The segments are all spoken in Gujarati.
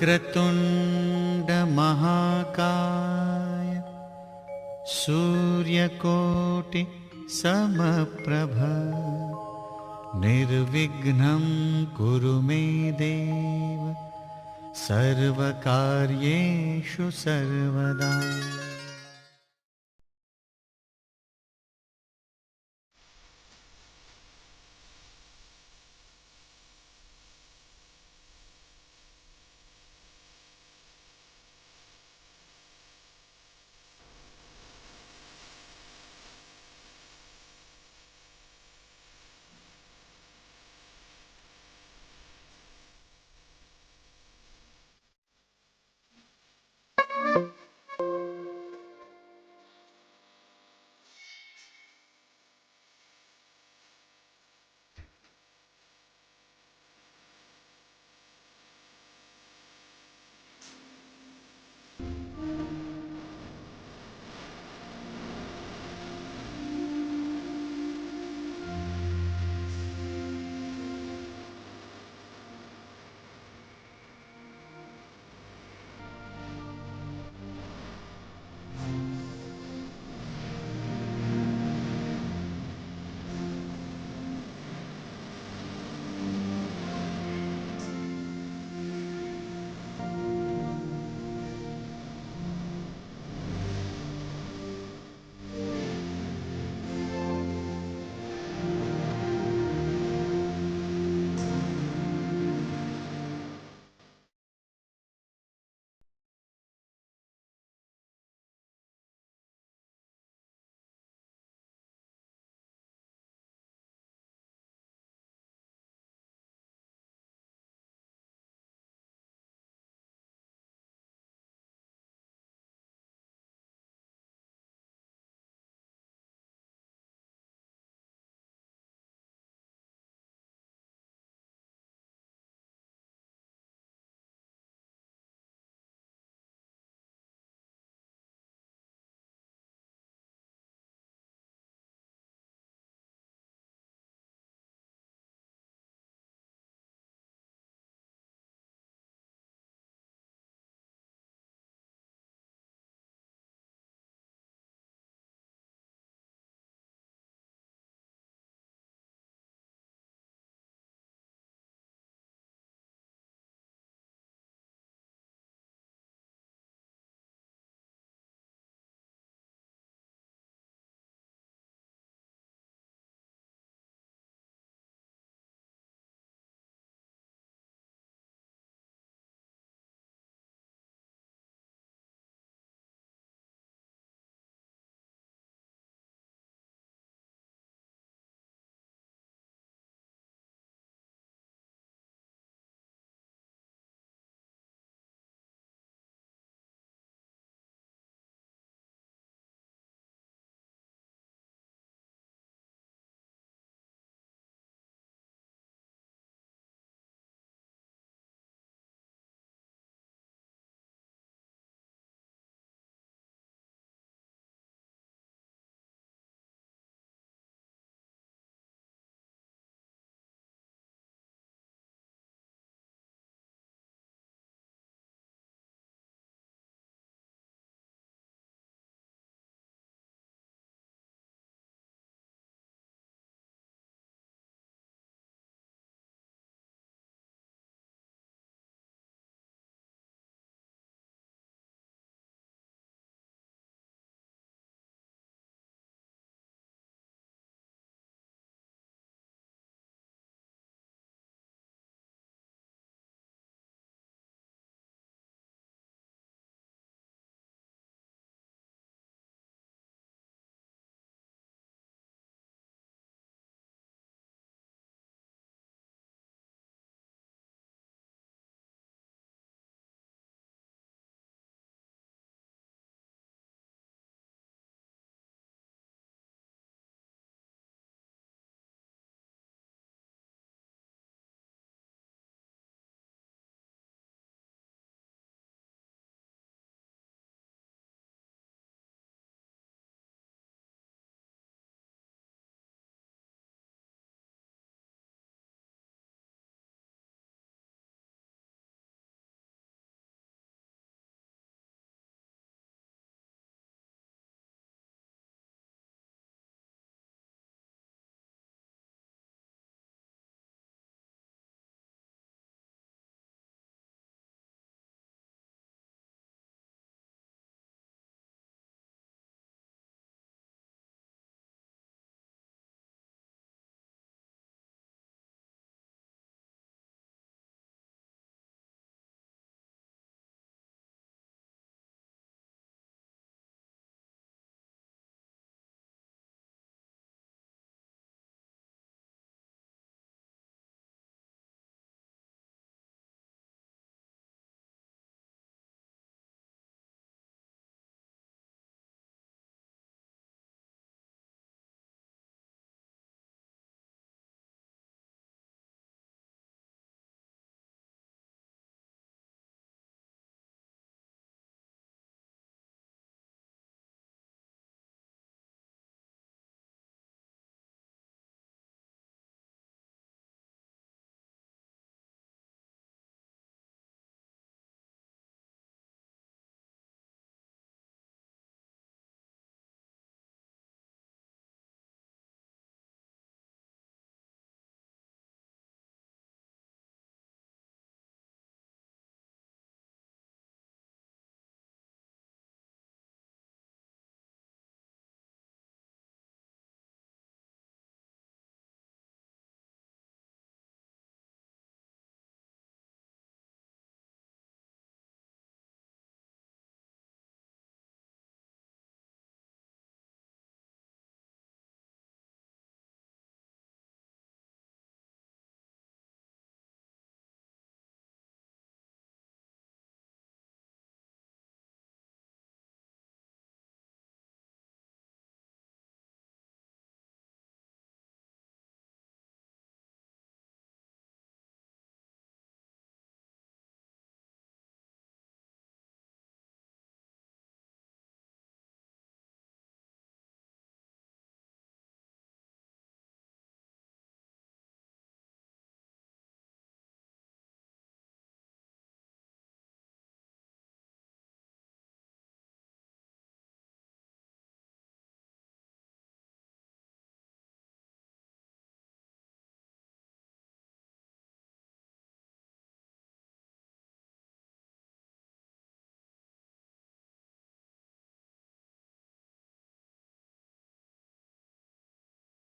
वक्रतुण्डमहाकाय सूर्यकोटि समप्रभ निर्विघ्नं कुरु मे देव सर्वकार्येषु सर्वदा।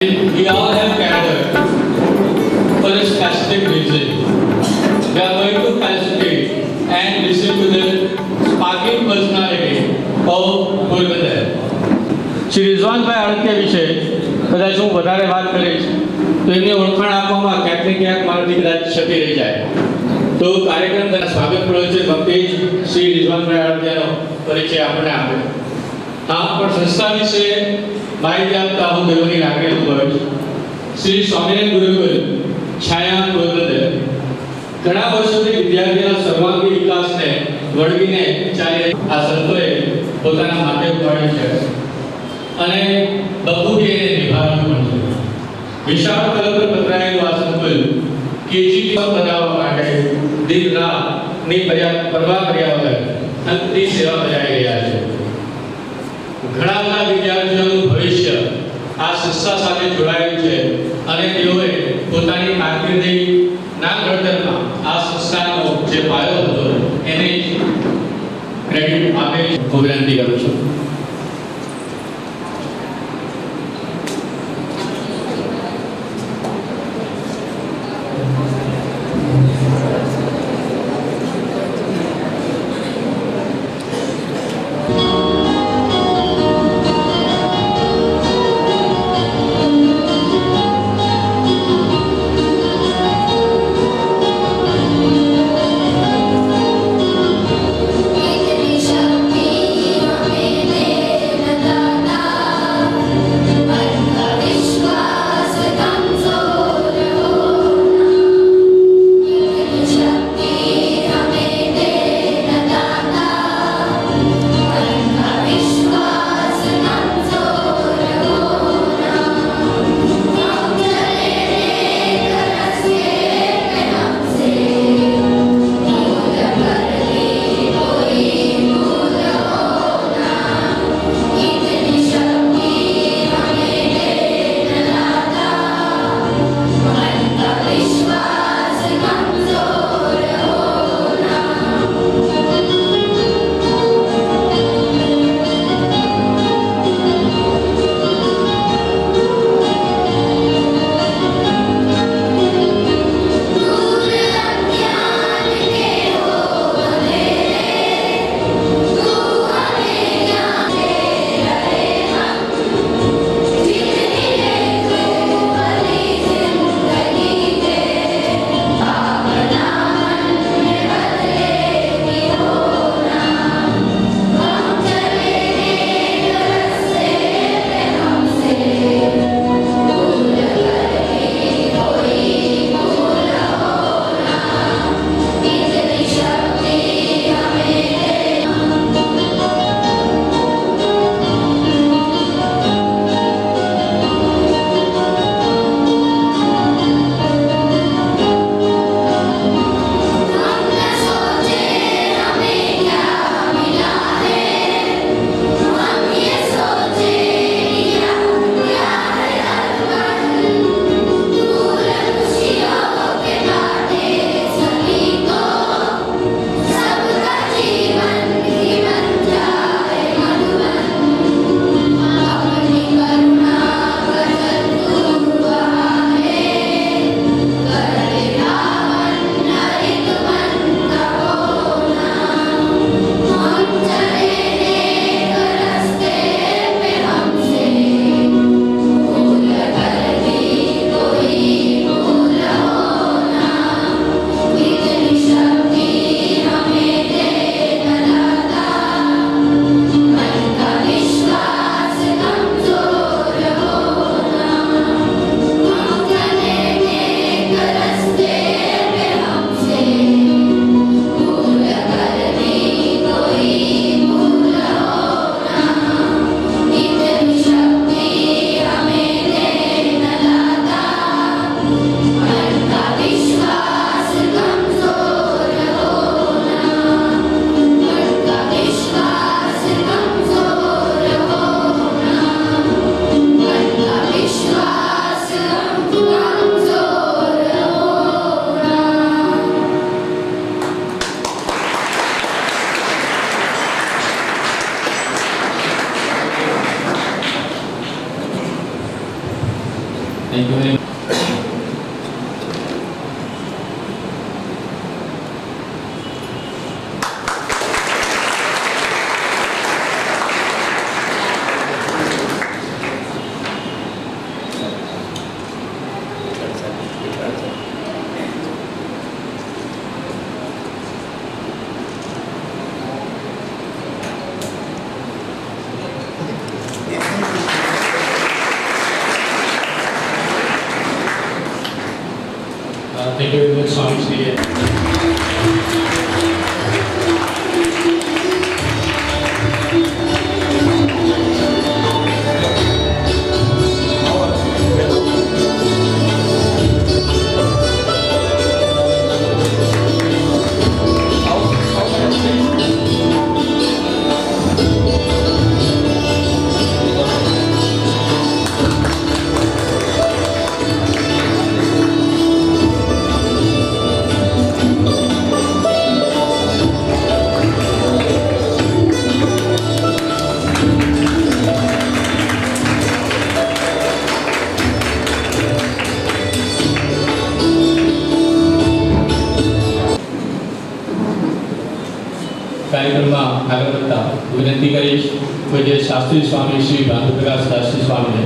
We all have gathered for a specific reason. We are going to felicitate and listen to the sparkling personality of Porbandar. Shri રિઝવાનભાઈ આડતિયા વિશે કદાચ હું વધારે વાત કરીશ તો એમની ઓળખાણ આપવામાં ક્યાંક ને ક્યાંક મારાથી કદાચ ક્ષતિ રહી જાય. તો કાર્યક્રમ દ્વારા સ્વાગત પ્રવચન વખતે જ શ્રી રિઝવાનભાઈ આડતિયાનો પરિચય આપણે આપ્યો. હા, પણ સંસ્થા વિશે માહિતી આપતા હું ગર્વની લાગણી અનુભવીશ. શ્રી સ્વામિનારાયણ ગુરુકુલ છાયા પોરબંદર ઘણા વર્ષોથી વિદ્યાર્થીના સર્વાંગી વિકાસને વળગીને ચાલી આ સંતોએ પોતાના માથે ઉપાડ્યું છે અને બખૂબી એને નિભાવ્યું પણ છે. વિશાળ કલમ પર પથરાયેલું આ સંકુલ કેજીટી બનાવવા માટે દિન રાતની પરવા કર્યા વગર અંતની સેવા બજાવી રહ્યા છે. ઘણા બધા વિદ્યાર્થીઓનું ભવિષ્ય આ સંસ્થા સાથે જોડાયેલું છે અને તેઓએ પોતાની કારકિર્દીના ઘડતરમાં આ સંસ્થાનો જે પાયો હતો એને ક્રેડિટ આપે હું વિનંતી કરું છું. Shakti, Rame, Thank you very much. Thank you very much, Swami Shri. કાર્યક્રમમાં આગળ વધતા વિનંતી કરીશ પૂજ્ય શાસ્ત્રી સ્વામી શ્રી ભાનુપ્રકાશ દાસજી સ્વામીને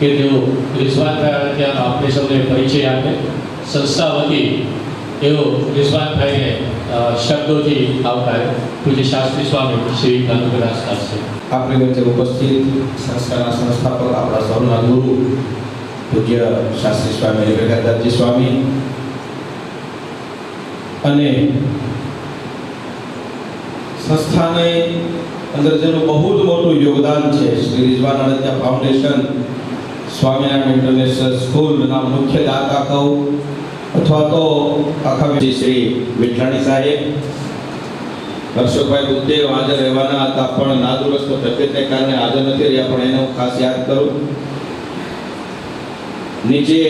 કે તેઓ રિઝવાનભાઈ ત્યાં આપણે સૌને પરિચય આપે. સંસ્થા વતી તેઓ રિઝવાનભાઈને શબ્દોથી આવકારે. પૂજ્ય શાસ્ત્રી સ્વામી શ્રી ભાનુપ્રકાશ દાસજી. આપણી વચ્ચે ઉપસ્થિત સંસ્થાના સંસ્થાપક આપણા સૌના ગુરુ પૂજ્ય શાસ્ત્રી સ્વામી વિવેકાનંદજી સ્વામી અને સંસ્થાને અંદર જેનું બહુ જ મોટું યોગદાન છે શ્રી રિઝવાનાનંદ ફાઉન્ડેશન સ્વામિનારાયણ ઇન્ટરનેશનલ સ્કૂલના મુખ્ય દાતા કહું અથવા તો આખા શ્રી વિઠલાણી સાહેબ હર્ષભાઈ બુદ્ધદેવ હાજર રહેવાના હતા પણ નાદુરસ્ત તબિયતને કારણે હાજર નથી રહ્યા, પણ એને હું ખાસ યાદ કરું. નીચે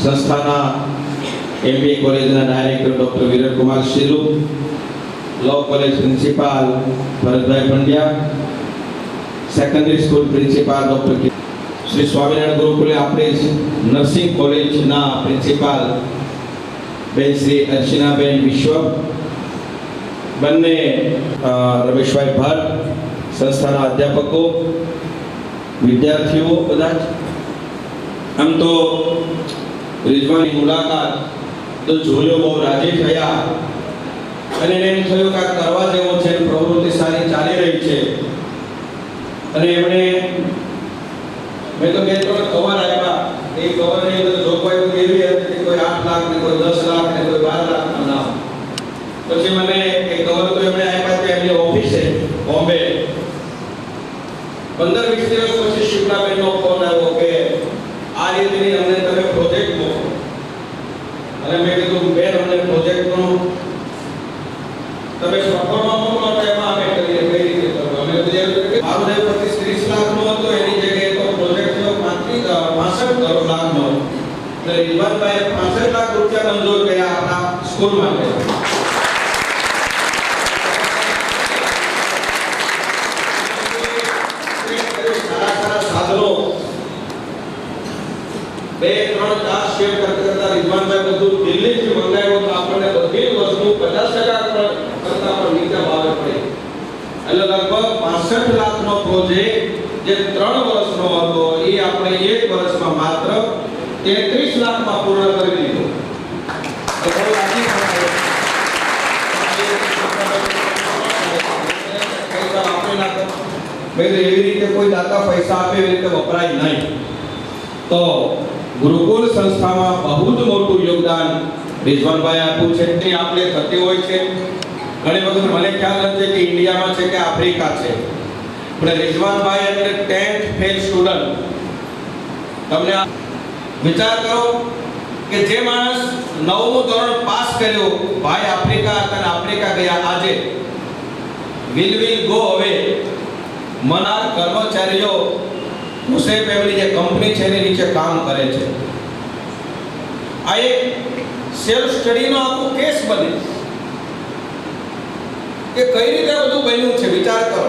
સંસ્થાના MBA કોલેજના director doctor Viralkumar Shiru, law college principal Bharatbhai Pandya, secondary school principal doctor Shri Swaminarayan ગુરુકુલે આપણે નર્સિંગ કોલેજના પ્રિન્સિપાલ બેન શ્રી અર્ચનાબેન વિશ્વ, બંને રમેશભાઈ ભટ્ટ, સંસ્થાના અધ્યાપકો, વિદ્યાર્થીઓ બધા જ. આમ તો રિઝવાનની મુલાકાત તો જોયો, બહુ રાજી થયા અને એને એમ થયું કે આ કરવા જેવો છે, પ્રવૃત્તિ સારી ચાલી રહી છે. અને એમણે મેં તો 2-3 કવર આપ્યા. એ કવરની અંદર જોગવાઈઓ એવી હતી કે કોઈ 8 લાખ ને કોઈ 10 લાખ ને કોઈ 12 લાખના નામ. પછી મને એ કવર તો એમણે આપ્યા કે એમની ઓફિસે બોમ્બે 15-20 દિવસ પછી શિવલાબેનનો ફોન આવ્યો કે આ રીતની અમને તમે પ્રોજેક્ટ મોકલો. અને મેં કીધું બેન અમને પ્રોજેક્ટનો તમે સોફ્ટવેરમાં મોકલો તો એમાં અમે કરીએ કઈ રીતે કરવું. અમે તો જે મારું જે 25-30 લાખનો હતો એની જગ્યાએ તો પ્રોજેક્ટ થયો 65 લાખનો. એટલે રિઝવાનભાઈએ 65 લાખ રૂપિયા મંજૂર કર્યા આપણા સ્કૂલ માટે. સાધનો 2-3-4 શેર કરતા રિઝવાનભાઈ બધું દિલ્હીથી મંગાવ્યું તો આપણને બધી વસ્તુ 50% કરતા પણ નીચે ભાવે પડી. એટલે લગભગ 65 લાખનો પ્રોજેક્ટ જે 3 વર્ષનો હતો એ આપણે 1 વર્ષમાં માત્ર 33 લાખમાં પૂર્ણ કરી દીધો. તો બહુ રાજી થયા. એવી રીતે કોઈ દાતા પૈસા આપે એવી રીતે વપરાય નહીં. તો ગુરુકુલ સંસ્થામાં બહુ જ મોટું યોગદાન રિઝવાનભાઈ આપ્યું છે. તે આપણે થતી હોય છે ઘણી વખત મને ખ્યાલ નથી કે ઇન્ડિયામાં છે કે આફ્રિકા છે, પણ રિઝવાનભાઈ એટલે 10th ફેલ સ્ટુડન્ટ. તમને વિચાર કરો કે જે માણસ 9મું ધોરણ પાસ કર્યો, ભાઈ આફ્રિકા હતા અને આફ્રિકા ગયા, આજે વિલ ગો હવે મનાર કર્મચારીઓ હુસૈન ફેમિલી જે કંપની છે એની નીચે કામ કરે છે. આ એક સેલ્ફ સ્ટડીનો આખો કેસ બને કે કઈ રીતે બધું બન્યું છે, વિચાર કરો.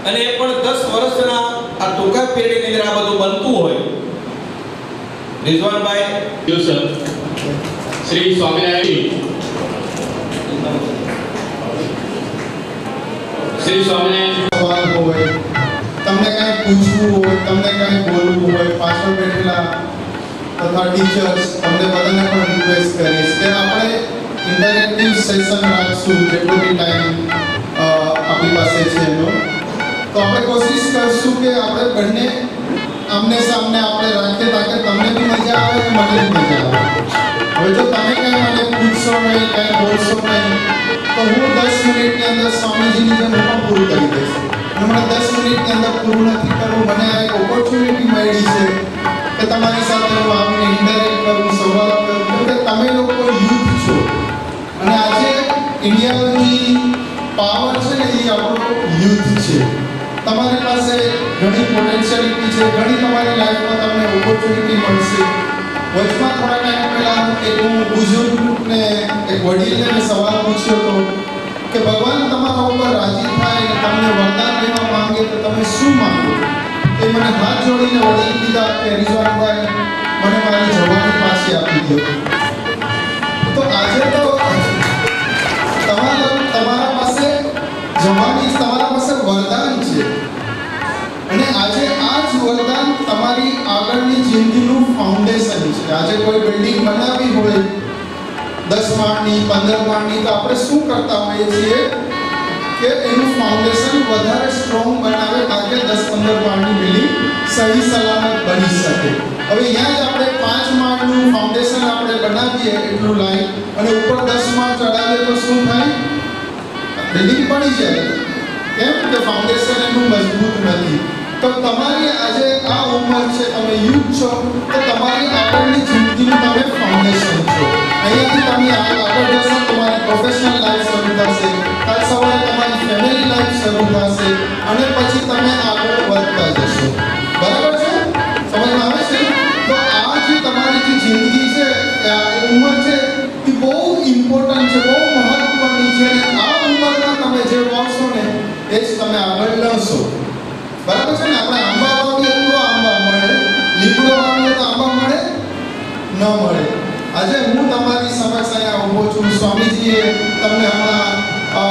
અને એ પણ 10 વર્ષના આ ટૂંકા પીરિયડની અંદર આ બધું બનતું હોય રિઝવાનભાઈ સર શ્રી સ્વામિનારાયણ શ્રી સ્વામિનારાયણ સવાલ હોય, તમને કાંઈ પૂછવું હોય, તમને કાંઈ બોલવું હોય, પાછળ બેઠેલા તથા ટીચર્સ તમને બધાને પણ રિક્વેસ્ટ કરીશ કે આપણે ઇન્ટરેક્ટિવ સેશન રાખશું જેટલો બી ટાઈમ આપણી પાસે છે એનો. તો આપણે કોશિશ કરશું કે આપણે બંને આમને સામને આપણે રાખીએ તાકે તમને બી મજા આવે અને મને બી મજા આવે. હવે જો તમે કંઈ મને પૂછશો નહીં, કંઈ બોલશો નહીં, તો હું 10 મિનિટની અંદર સ્વામીજીની જેમ હું પણ પૂરું કરી દઈશ. અને મને 10 મિનિટની અંદર પૂરું નથી કરવું. મને આ એક ઓપોર્ચ્યુનિટી મળી છે કે તમારી સાથે હું આવીને ઇન્ટરેક્ટ કરું, સવાલ કરું, કેમ કે તમે લોકો યુથ છો અને આજે ઇન્ડિયાની પાવર છે ને એ આપણો યુથ છે. તમારી પાસે ઘણી પોટેન્શિયાલિટી છે, ઘણી તમારી લાઈફમાં તમને ઓપોર્ચ્યુનિટી મળશે. વચમાં થોડા ટાઈમ પહેલાં એક હું બુઝુર્ગને, એક વડીલને મેં સવાલ પૂછ્યો હતો કે ભગવાન તમારા ઉપર રાજી થાય અને તમને વરદાન દેવા માંગે તો તમે શું માંગો? એ મને હાથ જોડીને વડીલ કીધા કે રિઝવાનભાઈ મને મારી જવાની પાછી આપી દો. તો આજે તો તમારા પાસે જવાની, તમારા પાસે વરદાન છે અને આજે આ જ વરદાન તમારી આગળની જિંદગીનું ફાઉન્ડેશન છે. આજે કોઈ બિલ્ડિંગ બનાવવી હોય 10 માળની, 15 માળની, તો આપણે શું કરતા હોઈએ છીએ કે એનું ફાઉન્ડેશન વધારે સ્ટ્રોંગ બનાવે તાકે 10-15 માળની બિલ્ડિંગ સહી સલામત બની શકે. હવે અહીંયા જ આપણે 5 માળનું ફાઉન્ડેશન આપણે બનાવીએ એટલું લાઈન અને ઉપર 10 માળ ચડાવીએ તો શું થાય? બિલ્ડિંગ પડી જાય. કેમ કે ફાઉન્ડેશન એનું મજબૂત નથી. તો તમારી આજે આ ઉંમર છે, તમે યુથ છો, તો તમારી આગળની જિંદગીનું તમે ફાઉન્ડેશન છો. અહીંયાથી તમે આગળ જશો, તમારી પ્રોફેશનલ લાઈફ શરૂ થશે, કાલ સવારે તમારી ફેમિલી લાઈફ શરૂ થશે અને પછી તમે આગળ વધતા જશો. બરાબર છે? સમજમાં આવે છે? તો આ જે તમારી જે જિંદગી છે, આ ઉંમર છે, એ બહુ ઇમ્પોર્ટન્ટ છે, બહુ મહત્વની છે અને આ ઉંમરમાં તમે જે વાવશો ને એ જ તમે આગળ લણશો. બરાબર છે ને? આપણે આંબા વાવીએ તો આંબા મળે, લીમડો વાવીએ તો આંબા મળે ન મળે. આજે હું તમારી સમક્ષ અહીંયા ઊભો છું. સ્વામીજીએ તમને હમણાં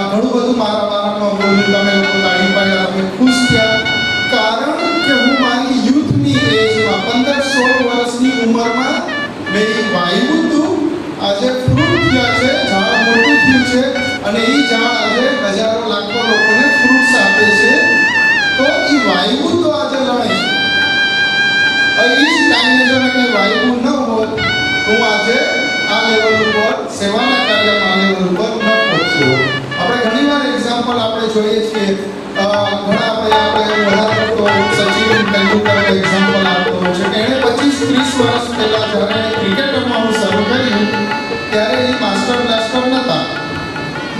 ઘણું બધું મારા બારામાં બોલ્યું, તમે લોકો તાળી પાડ્યા, તમે ખુશ થયા, કારણ કે હું મારી યુથની એજમાં 15-16 વર્ષની ઉંમરમાં મેં વાવ્યું હતું. આજે ફ્રૂટ થયા છે, ઝાડ મોટું થયું છે અને એ ઝાડ આજે હજારો લાખો લોકોને ફ્રૂટ્સ આપે છે. તો એ વાવ્યું તો આજે લણે છે. એ જ ટાઈમે જો મેં કંઈ વાવ્યું ન હોત તો હું આજે આ લેવલ ઉપર સેવાના કાર્યમાં આ લેવલ ઉપર ન પહોંચ્યો. આપણે ઘણીવાર એક્ઝામ્પલ આપણે જોઈએ છીએ, ઘણા આપણે વધારે તો સચિન તેંડુલકર એક્ઝામ્પલ આપતો હોય છે કે એણે 25-30 વર્ષ પહેલાં જ્યારે ક્રિકેટ રમવાનું શરૂ કર્યું ત્યારે એ માસ્ટર બ્લાસ્ટર નહોતા,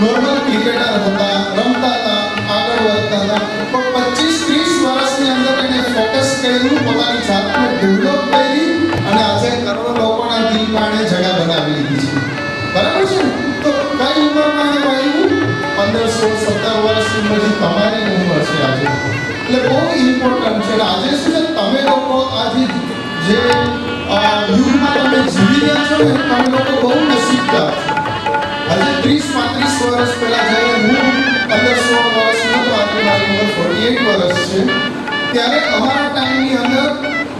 નોર્મલ ક્રિકેટર હતા, રમતા હતા, આગળ વધતા હતા. પણ 25-30 વર્ષની અંદર એને ફોકસ કર્યું, પોતાની જાતને ડેવલપ કરી અને આજે કરોડો લોકોના દિલ પાણે જગા બનાવી લીધી છે. બરાબર છે? તો કઈ ઉંમરમાં એ વાવ્યું? 15-16-17 વર્ષની બધી તમારી ઉંમર છે આજે. એટલે બહુ ઇમ્પોર્ટન્ટ છે. આજે શું છે, તમે લોકો આજે જે યુગમાં તમે જીવી રહ્યા છો ને, તમે લોકો બહુ નસીબદાર છો. આજે 30-35 વર્ષ પહેલાં જ્યારે હું 15-16 વર્ષનો હતો, આજે મારી ઉંમર 48 વર્ષ છે, ત્યારે અમારા ટાઈમની અંદર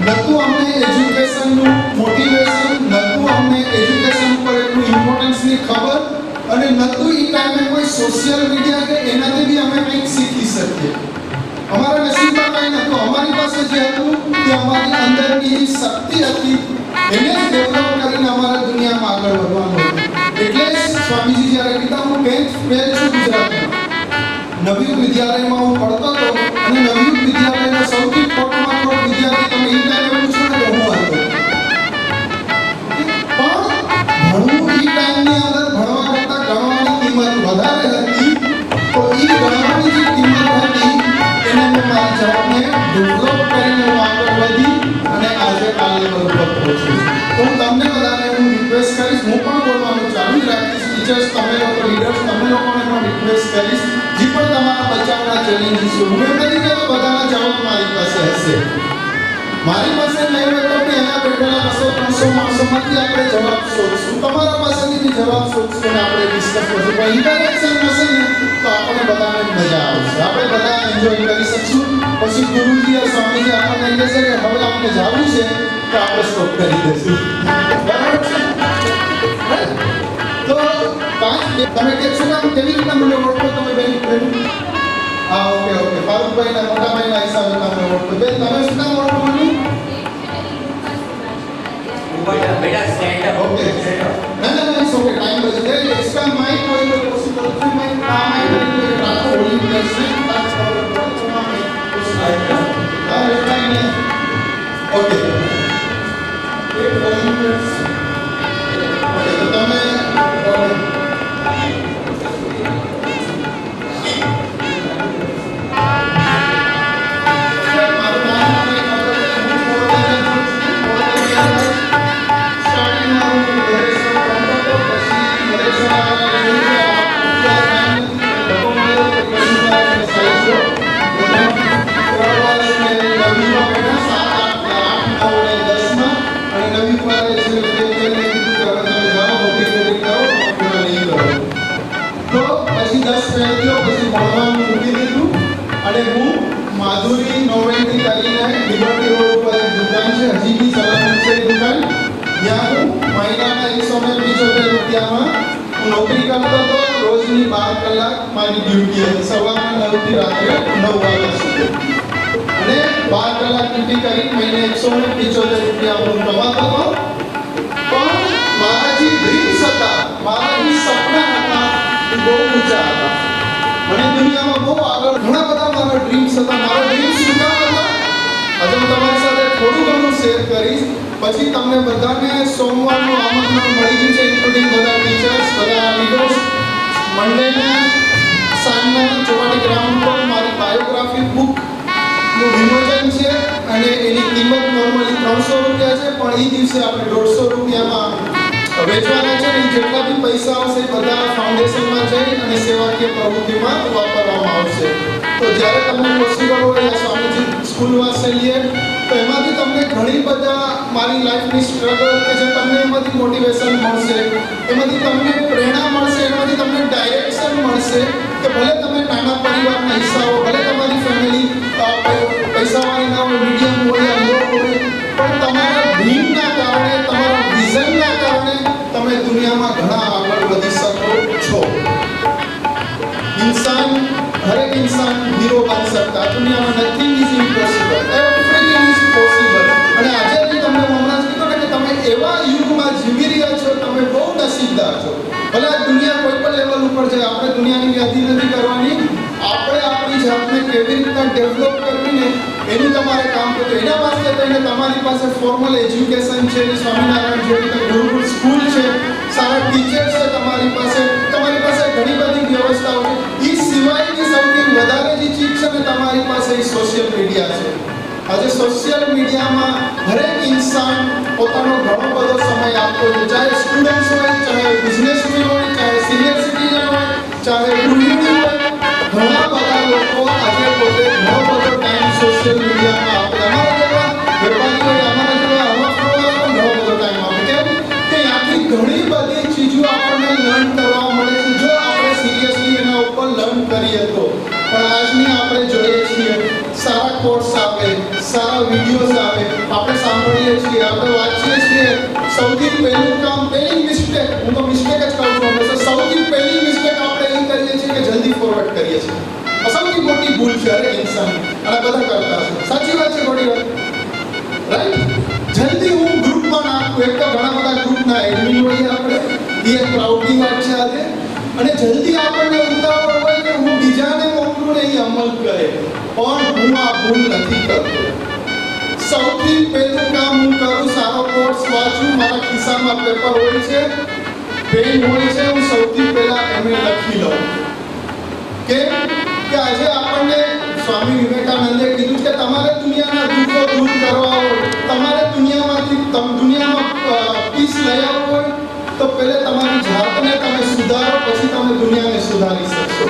નહોતું અમને એજ્યુકેશનનું મોટિવેશન, નહોતું અમને એજ્યુકેશન પર એટલું ઇમ્પોર્ટન્સની ખબર અને નહોતું એ ટાઈમે કોઈ સોશિયલ મીડિયા કે એનાથી બી અમે કંઈક શીખી શકીએ. અમારા નસીબમાં કંઈ નહોતું. અમારી પાસે જે હતું તે અમારી અંદરની શક્તિ હતી, એને જ ડેવલપ કરીને અમારા દુનિયામાં આગળ વધવાનું હતું. એટલે સ્વામીજી જ્યારે કીધા, હું 10th ફેલ છું ગુજરાતમાં, નવયુગ વિદ્યાલયમાં હું ભણતો હતો અને નવયુગ વિદ્યાલયનો સૌથી ખોટમાં ખોટ વિદ્યાર્થી તમે એ ટાઈમે પૂછો ને તો હું હતો. પણ ભણવું એ ટાઈમની અંદર ભણવા કરતાં ગણવાની કિંમત વધારે હતી. તો એ ગણવાની જે કિંમત હતી એને મેં મારી જાતને ડેવલપ કરીને હું આગળ વધી અને આજે આ લેવલ ઉપર પહોંચ્યો. તો હું તમને બધાને હું રિક્વેસ્ટ કરીશ, હું પણ બોલવાનું ચાલુ જ રાખીશ. ટીચર્સ, તમે લોકો લીડર્સ, તમે લોકોને પણ રિક્વેસ્ટ કરીશ, જે પણ તમારા બચાવના ચેલેન્જીસ છે, હું એમ નથી કહેતો બધાના જવાબ મારી પાસે હશે. મારી પાસે નહીં હોય તો અહીંયા બેઠેલા 200-300 માણસોમાંથી આપણે જવાબ શોધશું, તમારા પાસેથી બી જવાબ શોધશું અને આપણે ડિસ્કસ કરશું. પણ ઇન્ટરેક્શન હશે ને તો આપણને બધાને મજા આવશે, આપણે બધા એન્જોય કરી શકશું. પછી ગુરુજી અને સ્વામીજી આપણને કહેશે કે હવે આપણે જવું છે તો આપણે સ્ટોપ કરી દઈશું. બરાબર છે? તો તમે કે શું કામ કેવી રીતના મને ઓળખો તમે બેન? હા, ઓકે. ફારૂકભાઈના મોટા ભાઈના હિસાબે તમે ઓળખો. બેન તમે શું કામ ઓળખો મને? बेटा स्टैंड अप ओके ना इट्स ओके टाइम बच गया इसका माइक कोई तो पॉसिबल है मैं काम है तो रात को होली में से बात कर रहा हूं तो मैं उस लाइव का टाइम है ओके एक वॉलंटियर्स ओके तो તમે माधुरी नोवेल्टी કરીને લિબર્ટી રોડ ઉપર એક દુકાન છે, હજી બી સલામત છે દુકાન. ત્યાં હું મહિનાના 175 રૂપિયામાં હું નોકરી કરતો હતો. રોજની 12 કલાક મારી ડ્યુટી હતી, સવારના 9 થી રાત્રે 9 વાગ્યા સુધી. અને 12 કલાક ડ્યુટી કરી મહિને 175 રૂપિયા હું કમાતો હતો. પણ મારા જે ડ્રીમ્સ હતા, મારા જે સપના હતા એ બહુ ઊંચા હતા. મને દુનિયામાં બહુ આગળ ઘણા બધા મારા ડ્રીમ્સ હતા. મારા ડ્રીમ્સ શું કામ હતા આજે હું તમારી સાથે થોડું ઘણું શેર કરીશ. પછી તમને બધાને સોમવારનું આમંત્રણ મળી ગયું છે, ઇન્ક્લુડિંગ બધા ટીચર્સ, બધા લીડર્સ. મંડેના સાંજના ચોવાટી ગ્રાઉન્ડ પર મારી બાયોગ્રાફી બુકનું વિમોચન છે અને એની કિંમત નોર્મલી 300 રૂપિયા છે, પણ એ દિવસે આપણે 150 રૂપિયામાં વેચવાના છે. અને જેટલા બી પૈસા આવશે એ બધા ફાઉન્ડેશનમાં જઈ અને સેવાકીય પ્રવૃત્તિમાં વાપરવામાં આવશે. તો જ્યારે તમને પોસિબલ હોય સ્વામીજી સ્કૂલ વાસલીએ તો એમાંથી તમને ઘણી બધા મારી લાઈફની સ્ટ્રગલ કે જે તમને એમાંથી મોટિવેશન મળશે, એમાંથી તમને પ્રેરણા મળશે, એમાંથી તમને ડાયરેક્શન મળશે કે ભલે તમે નાના પરિવારના હિસ્સા હો, ભલે તમારી ફેમિલી પૈસાવાળી ના હોય, મીડિયમ હોય યા લો હોય, પણ તમારા ડ્રીમના કારણે, તમારા વિઝનના કારણે તમે દુનિયામાં ઘણા આગળ વધી શકો છો. હરેક ઇન્સાન હીરો બની શકતા. દુનિયામાં nothing is impossible, everything is possible. અને આજે બી તમને હમણાં જ કીધું ને કે તમે એવા યુગમાં જીવી રહ્યા છો, તમે બહુ નસીબદાર છો. ભલે આ દુનિયા કોઈ પણ લેવલ ઉપર જાય, આપણે દુનિયાની યાદી નથી કરવાની, આપણે આપણી જાતને કેવી રીતના ડેવલપ કરવી ને એનું તમારે કામ કરવું. એના પાસે થઈને તમારી પાસે ફોર્મલ એજ્યુકેશન છે, સ્વામિનારાયણ જે રીતે ગુરુકુળ સ્કૂલ છે, સારા ટીચર્સ છે તમારી પાસે ઘણી બધી વ્યવસ્થાઓ છે. એ સિવાયની સૌથી વધારે જે ચીજ છે ને તમારી પાસે એ સોશિયલ મીડિયા છે. આજે સોશિયલ મીડિયામાં હરેક ઇન્સાન પોતાનો ઘણો બધો સમય આપતો હોય, ચાહે સ્ટુડન્ટ્સ હોય, ચાહે બિઝનેસમેન હોય, ચાહે સિનિયર સિટીઝન હોય, ચાહે ગૃહિણી હોય. ઘણા બધા લોકો આજે પોતે ઘણો બધો ટાઈમ સોશિયલ મીડિયામાં આપે. અમારા જેવા વેપારીઓ, અમારા જેવા હવાફવાળા પણ ઘણો બધો ટાઈમ આપે. કેમ કે ત્યાંથી ઘણી બધી ચીજો આપણને લર્ન કરવા મળે છે જો આપણે સિરિયસલી એના ઉપર લર્ન કરીએ તો. પણ આજની આપણે જોઈએ છીએ સારા કોર્સ આવે, સારા વિડીયોઝ આવે, આપણે સાંભળીએ છીએ, આપણે વાંચીએ છીએ. સૌથી પહેલું કામ, પહેલી મિસ્ટેક, હું તો મિસ્ટેક જ કહું છું, સૌથી પહેલી મિસ્ટેક આપણે એ કરીએ છીએ કે જલ્દી ફોરવર્ડ કરીએ છીએ. સૌથી મોટી ભૂલ છે હરેક ઇન્સાન, અને બધા કરતા છે. સાચી વાત છે, ખોટી વાત? રાઈટ? જલ્દી હું ગ્રુપમાં નાખું, એક તો ઘણા બધા ગ્રુપના એડમિન હોઈએ આપણે, એ એક પ્રાઉડની વાત છે આજે. અને જલ્દી આપણને ઉતાવળ હોય કે હું બીજાને મોકલું ને એ અમલ કરે, પણ હું આ ભૂલ નથી કરતો. સૌથી પહેલું કામ હું કરું, સારો કોર્સ વાંચું, મારા ખિસ્સામાં પેપર હોય છે, પેન હોય છે, હું સૌથી પહેલા એને લખી લઉં. કેમ કે આજે આપણને સ્વામી વિવેકાનંદે કીધું કે તમારે દુનિયાના દુઃખો દૂર કરવા હોય, તમારે દુનિયામાં પીસ લઈ આવવું હોય તો પહેલે તમારી જાતને તમે સુધારો, પછી તમે દુનિયાને સુધારી શકશો.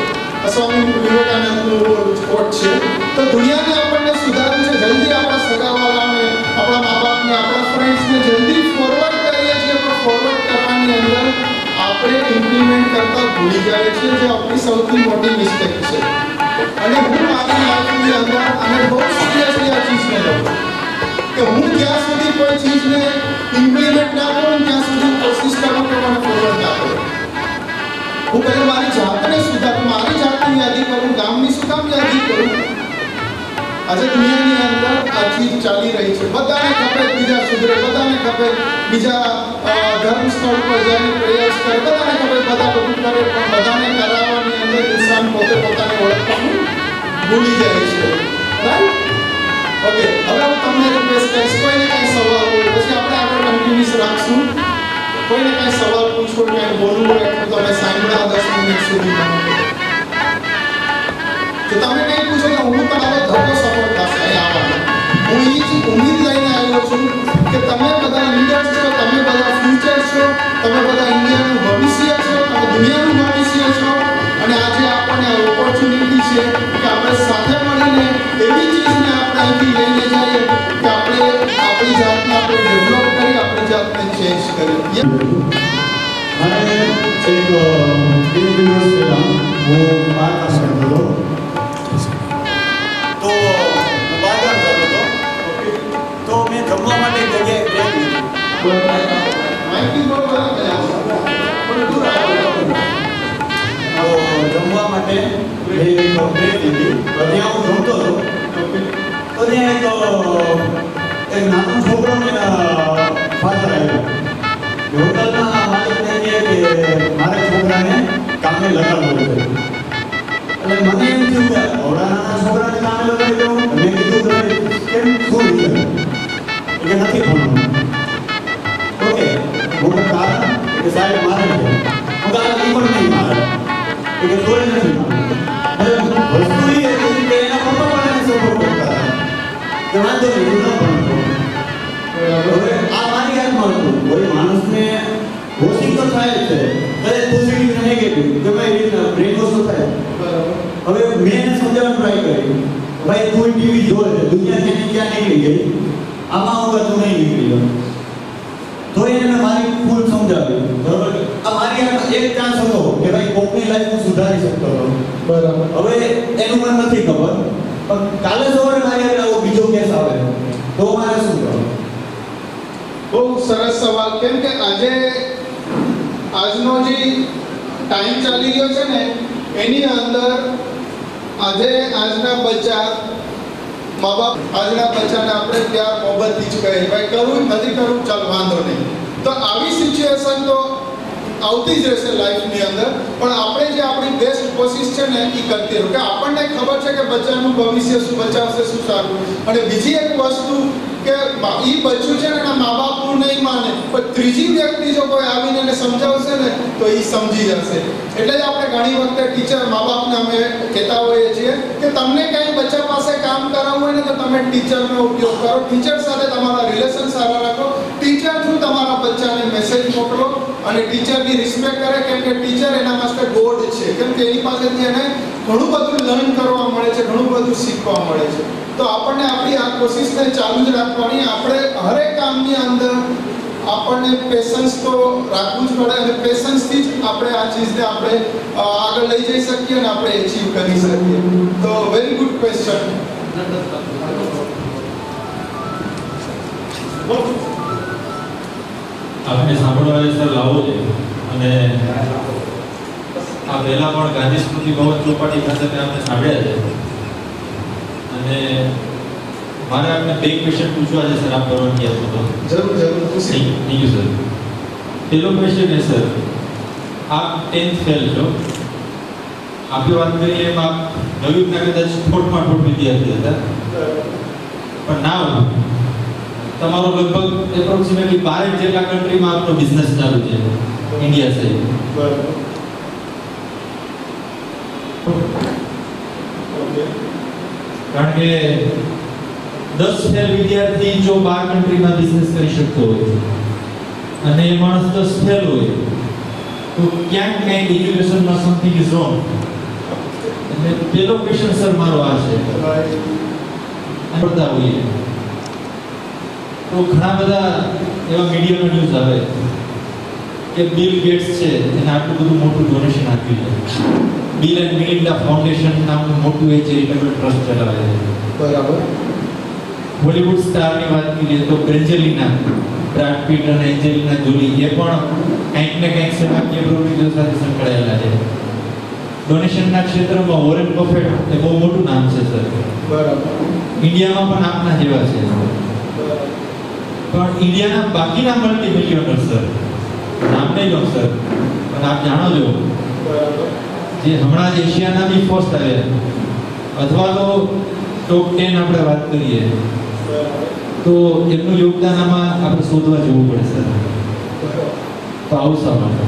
સ્વામી વિવેકાનંદનું કોટ છે. તો દુનિયાને આપણને સુધારવી છે. જલ્દી આપણા સગાવાળાને, આપણા મા બાપને, આપણા ફ્રેન્ડ ભૂલી જાય છે, જે આપણી સૌથી મોટી મિસ્ટેક છે. અને હું મારી લાઈફની અંદર આને બહુ સિરિયસલી આ ચીજને લઉં કે હું જ્યાં સુધી કોઈ ચીજને ઇમ્પ્લિમેન્ટ ના કરું ત્યાં સુધી કોશિશ કરું કે મને ફોરવર્ડ ના કરું. હું પહેલાં મારી જાતને સુધારું, મારી જાતની યાદી કરું, ગામની શું કામ યાદી કરું. આજે દુનિયાની અંદર આ ચીજ ચાલી રહી છે. બધાને ખબર બીજા સુધરે, બધાને ખબર બીજા ધર્મ સ્થળ પર જઈને પ્રયાસ કરે, બધાને ખબર બધા બધું કરે, પણ બધાને કરાવવાની અંદર ઇન્સાન પોતે પોતાને ઓળખવાનું ભૂલી જાય છે. રાઈટ? ઓકે, હવે હું તમને રિક્વેસ્ટ કરીશ, કોઈને કાંઈ સવાલ હોય પછી આપણે આગળ કન્ટિન્યુઅસ રાખશું. કોઈને કાંઈ સવાલ પૂછવો, કાંઈ બોલવું હોય તો તમે સાંભળ્યા 10 મિનિટ સુધીમાં. જો તમે કંઈ પૂછો તો હું તમારો ધક્કો સપોર્ટ થશે અહીં આવવાનો. હું એ જ ઉમ્મીદ લઈને આવ્યો છું કે તમે બધા લીડર્સ છો, તમે બધા ફ્યુચર છો, તમે બધા ઇન્ડિયાનું ભવિષ્ય છો, તમે દુનિયાનું ભવિષ્ય છો. અને આજે આપણને ઓપોર્ચ્યુનિટી છે કે આપણે સાથે મળીને એવી ચીજને આપણે અહીંથી લઈને જઈએ કે આપણે આપણી જાતને આપણે ડેવલપ કરી, આપણી જાતને ચેન્જ કરીએ. અને એક 3 દિવસ પહેલાં હું બહાર કામ કરતો હતો. તો હું બહાર કામ કરતો હતો તો મેં જમવા માટે એક જગ્યાએ બ્રેક લીધી. માહિતી બહુ બરાબર પણ દૂર આવ્યો. તો જમવા માટે મેં એક બ્રેક લીધી. તો ત્યાં હું જમતો હતો તો ત્યાં એક નાનો છોકરો ને ફાધર આવ્યો. હોટલના માલિકને કહે કે મારે છોકરાને કામે લગાડવો છે. એટલે મને એમ થયું કે ઓળાના છોકરાને કામે લગાડી દઉં. મેં કીધું તમે કેમ શું વિચાર કે નથી ભણવાનું. ઓકે, મોટું કારણ કે સાહેબ મારે છે. હું કારણ એ પણ નહીં મારે કે તોય નથી મારે. વસ્તુ એ હતી કે એના પપ્પા પણ એને સપોર્ટ કરતા હતા કે વાંધો નહીં હું ન ભણતો. હવે આ મારી હાથમાં હતું. કોઈ માણસને વોશિંગ તો થાય જ છે, કદાચ પોઝિટિવ અને નેગેટિવ ગમે એ રીતના બ્રેન વોશ તો થાય. હવે મેં એને સમજાવવાની ટ્રાય કરી, ભાઈ તું ટીવી જોવે છે, દુનિયા ક્યાંની ક્યાં નીકળી ગઈ, આમાં હું તું નહીં નીકળી ગયો. તો એને મેં મારી ફૂલ સમજાવ્યું. બરાબર, આ મારી હાથમાં એક ચાન્સ હતો કે ભાઈ કોકની લાઈફ હું સુધારી શકતો હતો. બરાબર. હવે એનું મને નથી ખબર, પણ કાલે સવારે મારી આગળ આવો બીજો કેસ આવે તો મારે શું કરવું? બહુ સરસ સવાલ. કેમ કે આજનો જે ટાઈમ ચાલી રહ્યો છે ને એની અંદર આજના બચ્ચા મા બાપ આજના બચ્ચાને આપણે ત્યાં મોહબ્બતથી જ કહે ભાઈ કરવું નથી કરવું ચાલ વાંધો નહીં. તો આવી સિચ્યુએશન તો આવતી જ રહેશે લાઈફની અંદર. પણ આપણે જે આપણી બેસ્ટ કોશિશ છે ને એ કરતી રહો કે આપણને ખબર છે કે બચ્ચાનું ભવિષ્ય શું બચાવશે શું સારું. અને બીજી એક વસ્તુ કે એ બચ્ચું છે ને એના મા બાપનું નહીં માને, પણ ત્રીજી વ્યક્તિ જો કોઈ આવીને એને સમજાવશે ને તો એ સમજી જશે. એટલે જ આપણે ઘણી વખતે ટીચર મા બાપને અમે કહેતા હોઈએ છીએ કે તમને કંઈ બચ્ચા પાસે કામ કરાવવું હોય ને તો તમે ટીચરનો ઉપયોગ કરો, ટીચર સાથે તમારા રિલેશન સારા રાખો, ટીચર થ્રુ તમારા બચ્ચાને મેસેજ મોકલો અને ટીચરની રિસ્પેક્ટ કરે. કેમ કે ટીચર એના પાસે ગોડ છે, કેમ કે એની પાસેથી એને ઘણું બધું લર્ન કરવા મળે છે, ઘણું બધું શીખવા મળે છે. તો આપણને આપણી આ કોશિશને ચાલુ જ રાખવાની. આપણે હરેક કામની અંદર આપણને પેશન્સ તો રાખવું જ પડે અને પેશન્સથી જ આપણે આ ચીજને આપણે આગળ લઈ જઈ શકીએ અને આપણે અચીવ કરી શકીએ. તો વેરી ગુડ ક્વેશ્ચન. આપણે સાંભળવા સર લાવવો છે. અને આ પહેલા પણ ગાંધી સ્મૃતિ ભવન ચોપાટી ખાતે આપણે સાંભળ્યા છે. અને મારે આપને 2 ક્વેશ્ચન પૂછવા છે સર, આપ પરવાનગી આપો તો? જરૂર પૂછી. Thank you sir. પહેલો ક્વેશ્ચન છે સર, આપ 10th ફેલ છો. આપણે વાત કરીએ એમ આપ નવીનના કદાચ ઠોઠમાં ઠોઠ વિદ્યાર્થી હતા, પણ નાવ તમારો લગભગ એપ્રોક્સિમેટલી 12 જેટલા કન્ટ્રીમાં આપનો બિઝનેસ ચાલુ છે ઇન્ડિયા સહિત. કારણ કે 10 ફેલ વિદ્યાર્થી જો 12 કન્ટ્રીમાં બિઝનેસ કરી શકતો હોય અને એ માણસ 10 ફેલ હોય તો ક્યાંક ક્યાંક એજ્યુકેશનમાં સમથિંગ ઇઝ રોંગ. એટલે પહેલો ક્વેશ્ચન સર મારો આ છે. પડતા હોઈએ તો ઘણા બધા એવા મીડિયામાં ન્યૂઝ આવે કે બિલ ગેટ્સ છે એને આટલું બધું મોટું ડોનેશન આપ્યું છે. બિલ એન્ડ મિલિન્ડા ફાઉન્ડેશન નામનું મોટું ચેરિટેબલ ટ્રસ્ટ ચલાવે છે. બરાબર. હોલિવૂડ સ્ટારની વાત કરીએ તો બ્રેન્જેલિના, બ્રાડ પીટ અને એન્જેલિના જોલી એ પણ કંઈક ને કંઈક સેવાકીય પ્રવૃત્તિઓ સાથે સંકળાયેલા છે. ડોનેશનના ક્ષેત્રમાં વોરેન બફેટ એ બહુ મોટું નામ છે સર. બરાબર. ઇન્ડિયામાં પણ આપના જેવા છે. પણ ઇન્ડિયાના બાકીના મલ્ટી મિલિયનર સર, નામ નહીં લો સર, પણ આપ જાણો છો જે હમણાં જ એશિયાના બી ફર્સ્ટ આવ્યા અથવા તો ટોપ 10 આપણે વાત કરીએ તો એમનું યોગદાન આમાં આપણે શોધવા જવું પડે સર. તો આવું શા માટે?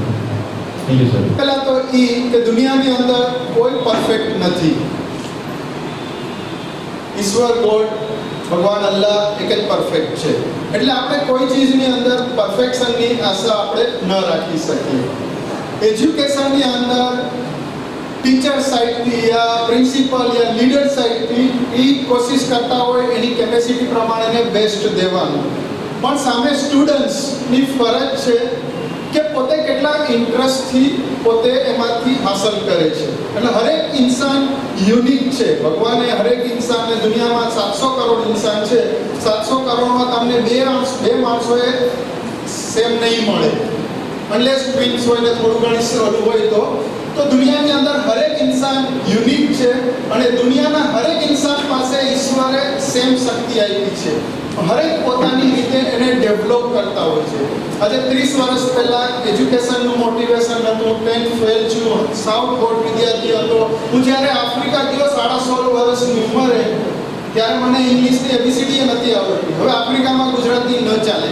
Thank you sir. પહેલા તો એ કે દુનિયાની અંદર કોઈ પરફેક્ટ નથી. ઈશ્વર ગોડ ભગવાન અલ્લાહ એક જ પરફેક્ટ છે. એટલે આપણે કોઈ ચીજની અંદર પરફેક્શનની આશા આપણે ન રાખી શકીએ. એજ્યુકેશનની અંદર ટીચર સાઇડથી યા પ્રિન્સિપલ યા લીડર સાઇડથી એ કોશિશ કરતા હોય એની કેપેસિટી પ્રમાણે બેસ્ટ દેવાનું. પણ સામે સ્ટુડન્ટ્સની ફરજ છે કે પોતે કેટલા ઇન્ટરેસ્ટથી પોતે એમાંથી હાંસલ કરે છે. એટલે હરેક ઇન્સાન યુનિક છે. ભગવાને હરેક ઇન્સાનને, દુનિયામાં 700 કરોડ ઇન્સાન છે, 700 કરોડમાં તમને બે માણસોએ સેમ નહીં મળે. અનલેસ ટ્વિન્સ હોય ને થોડું ઘણી હોય તો દુનિયાની અંદર હરેક ઇન્સાન યુનિક છે અને દુનિયાના હરેક ઇન્સાન પાસે ઈશ્વરે સેમ શક્તિ આપી છે. હરેક પોતાની રીતે એને ડેવલપ કરતા હોય છે. આજે 30 વર્ષ પહેલા એજ્યુકેશનનું મોટિવેશન હતું. 10th ફેલ છું, સાઉથ બોર્ડ વિદ્યાર્થી હતો. હું જ્યારે આફ્રિકા ગયો 16.5 વર્ષની ઉંમરે, ત્યારે મને ઇંગ્લિશની એબીસીડી નથી આવડતી. હવે આફ્રિકામાં ગુજરાતી ન ચાલે.